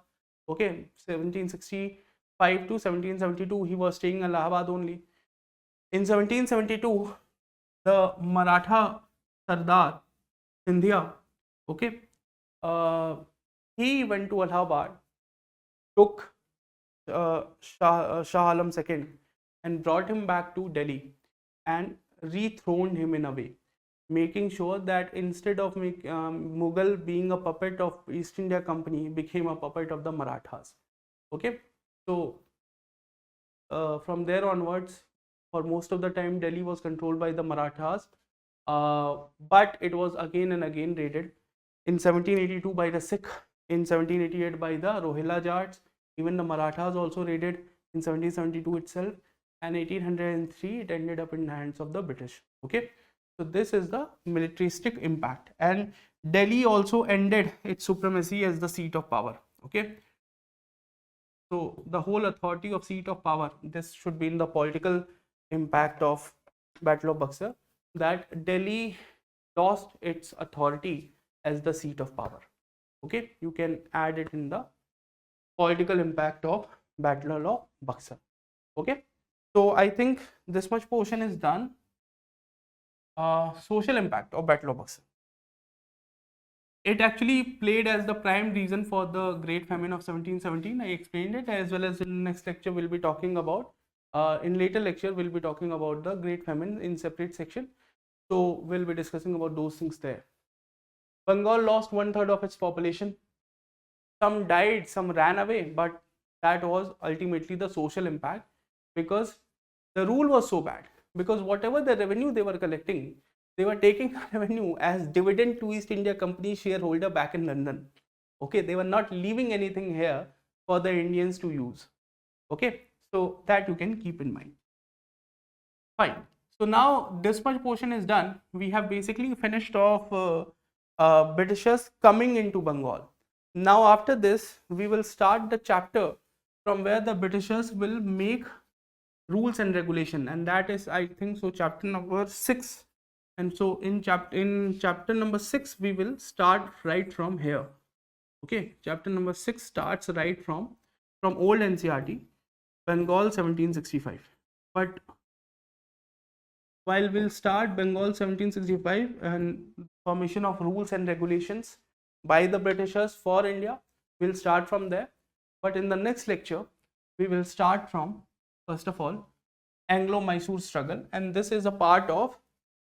Okay, 1765 to 1772 he was staying in Allahabad only. In 1772, the Maratha Sardar Sindhia, okay, he went to Allahabad, took Shah Alam II and brought him back to Delhi and rethroned him in a way, making sure that instead of Mughal being a puppet of East India Company, became a puppet of the Marathas. Okay, so from there onwards, for most of the time, Delhi was controlled by the Marathas, but it was again and again raided. In 1782 by the Sikh, in 1788 by the Rohilla Jats, even the Marathas also raided in 1772 itself, and 1803 it ended up in the hands of the British. Okay, so this is the militaristic impact, and Delhi also ended its supremacy as the seat of power. Okay, so the whole authority of seat of power, this should be in the political impact of Battle of Buxar, that Delhi lost its authority as the seat of power. Okay, you can add it in the political impact of Battle of Buxar. Okay, so I think this much portion is done. Social impact of Battle of Buxar. It actually played as the prime reason for the Great Famine of 1717. I explained it, as well as in the next lecture we'll be talking about. In later lecture we'll be talking about the Great Famine in separate section. So we'll be discussing about those things there. Bengal lost 1/3 of its population. Some died, some ran away, but that was ultimately the social impact, because the rule was so bad. Because whatever the revenue they were collecting, they were taking revenue as dividend to East India Company shareholder back in London. Okay, they were not leaving anything here for the Indians to use. Okay, so that you can keep in mind. Fine. So now this much portion is done. We have basically finished off Britishers coming into Bengal. Now after this, we will start the chapter from where the Britishers will make rules and regulation, and that is, I think so, chapter number 6. And so in chapter number 6 we will start right from here. Okay, chapter number 6 starts right from old NCRT, Bengal 1765. But while we'll start Bengal 1765 and formation of rules and regulations by the Britishers for India, we'll start from there. But in the next lecture, we will start from, first of all, Anglo-Mysore struggle, and this is a part of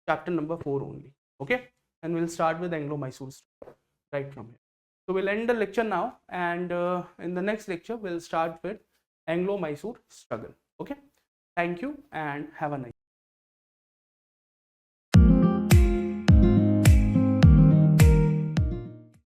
chapter number 4 only. Okay, and we'll start with Anglo-Mysore struggle right from here. So we'll end the lecture now, and in the next lecture we'll start with Anglo-Mysore struggle. Okay, thank you and have a nice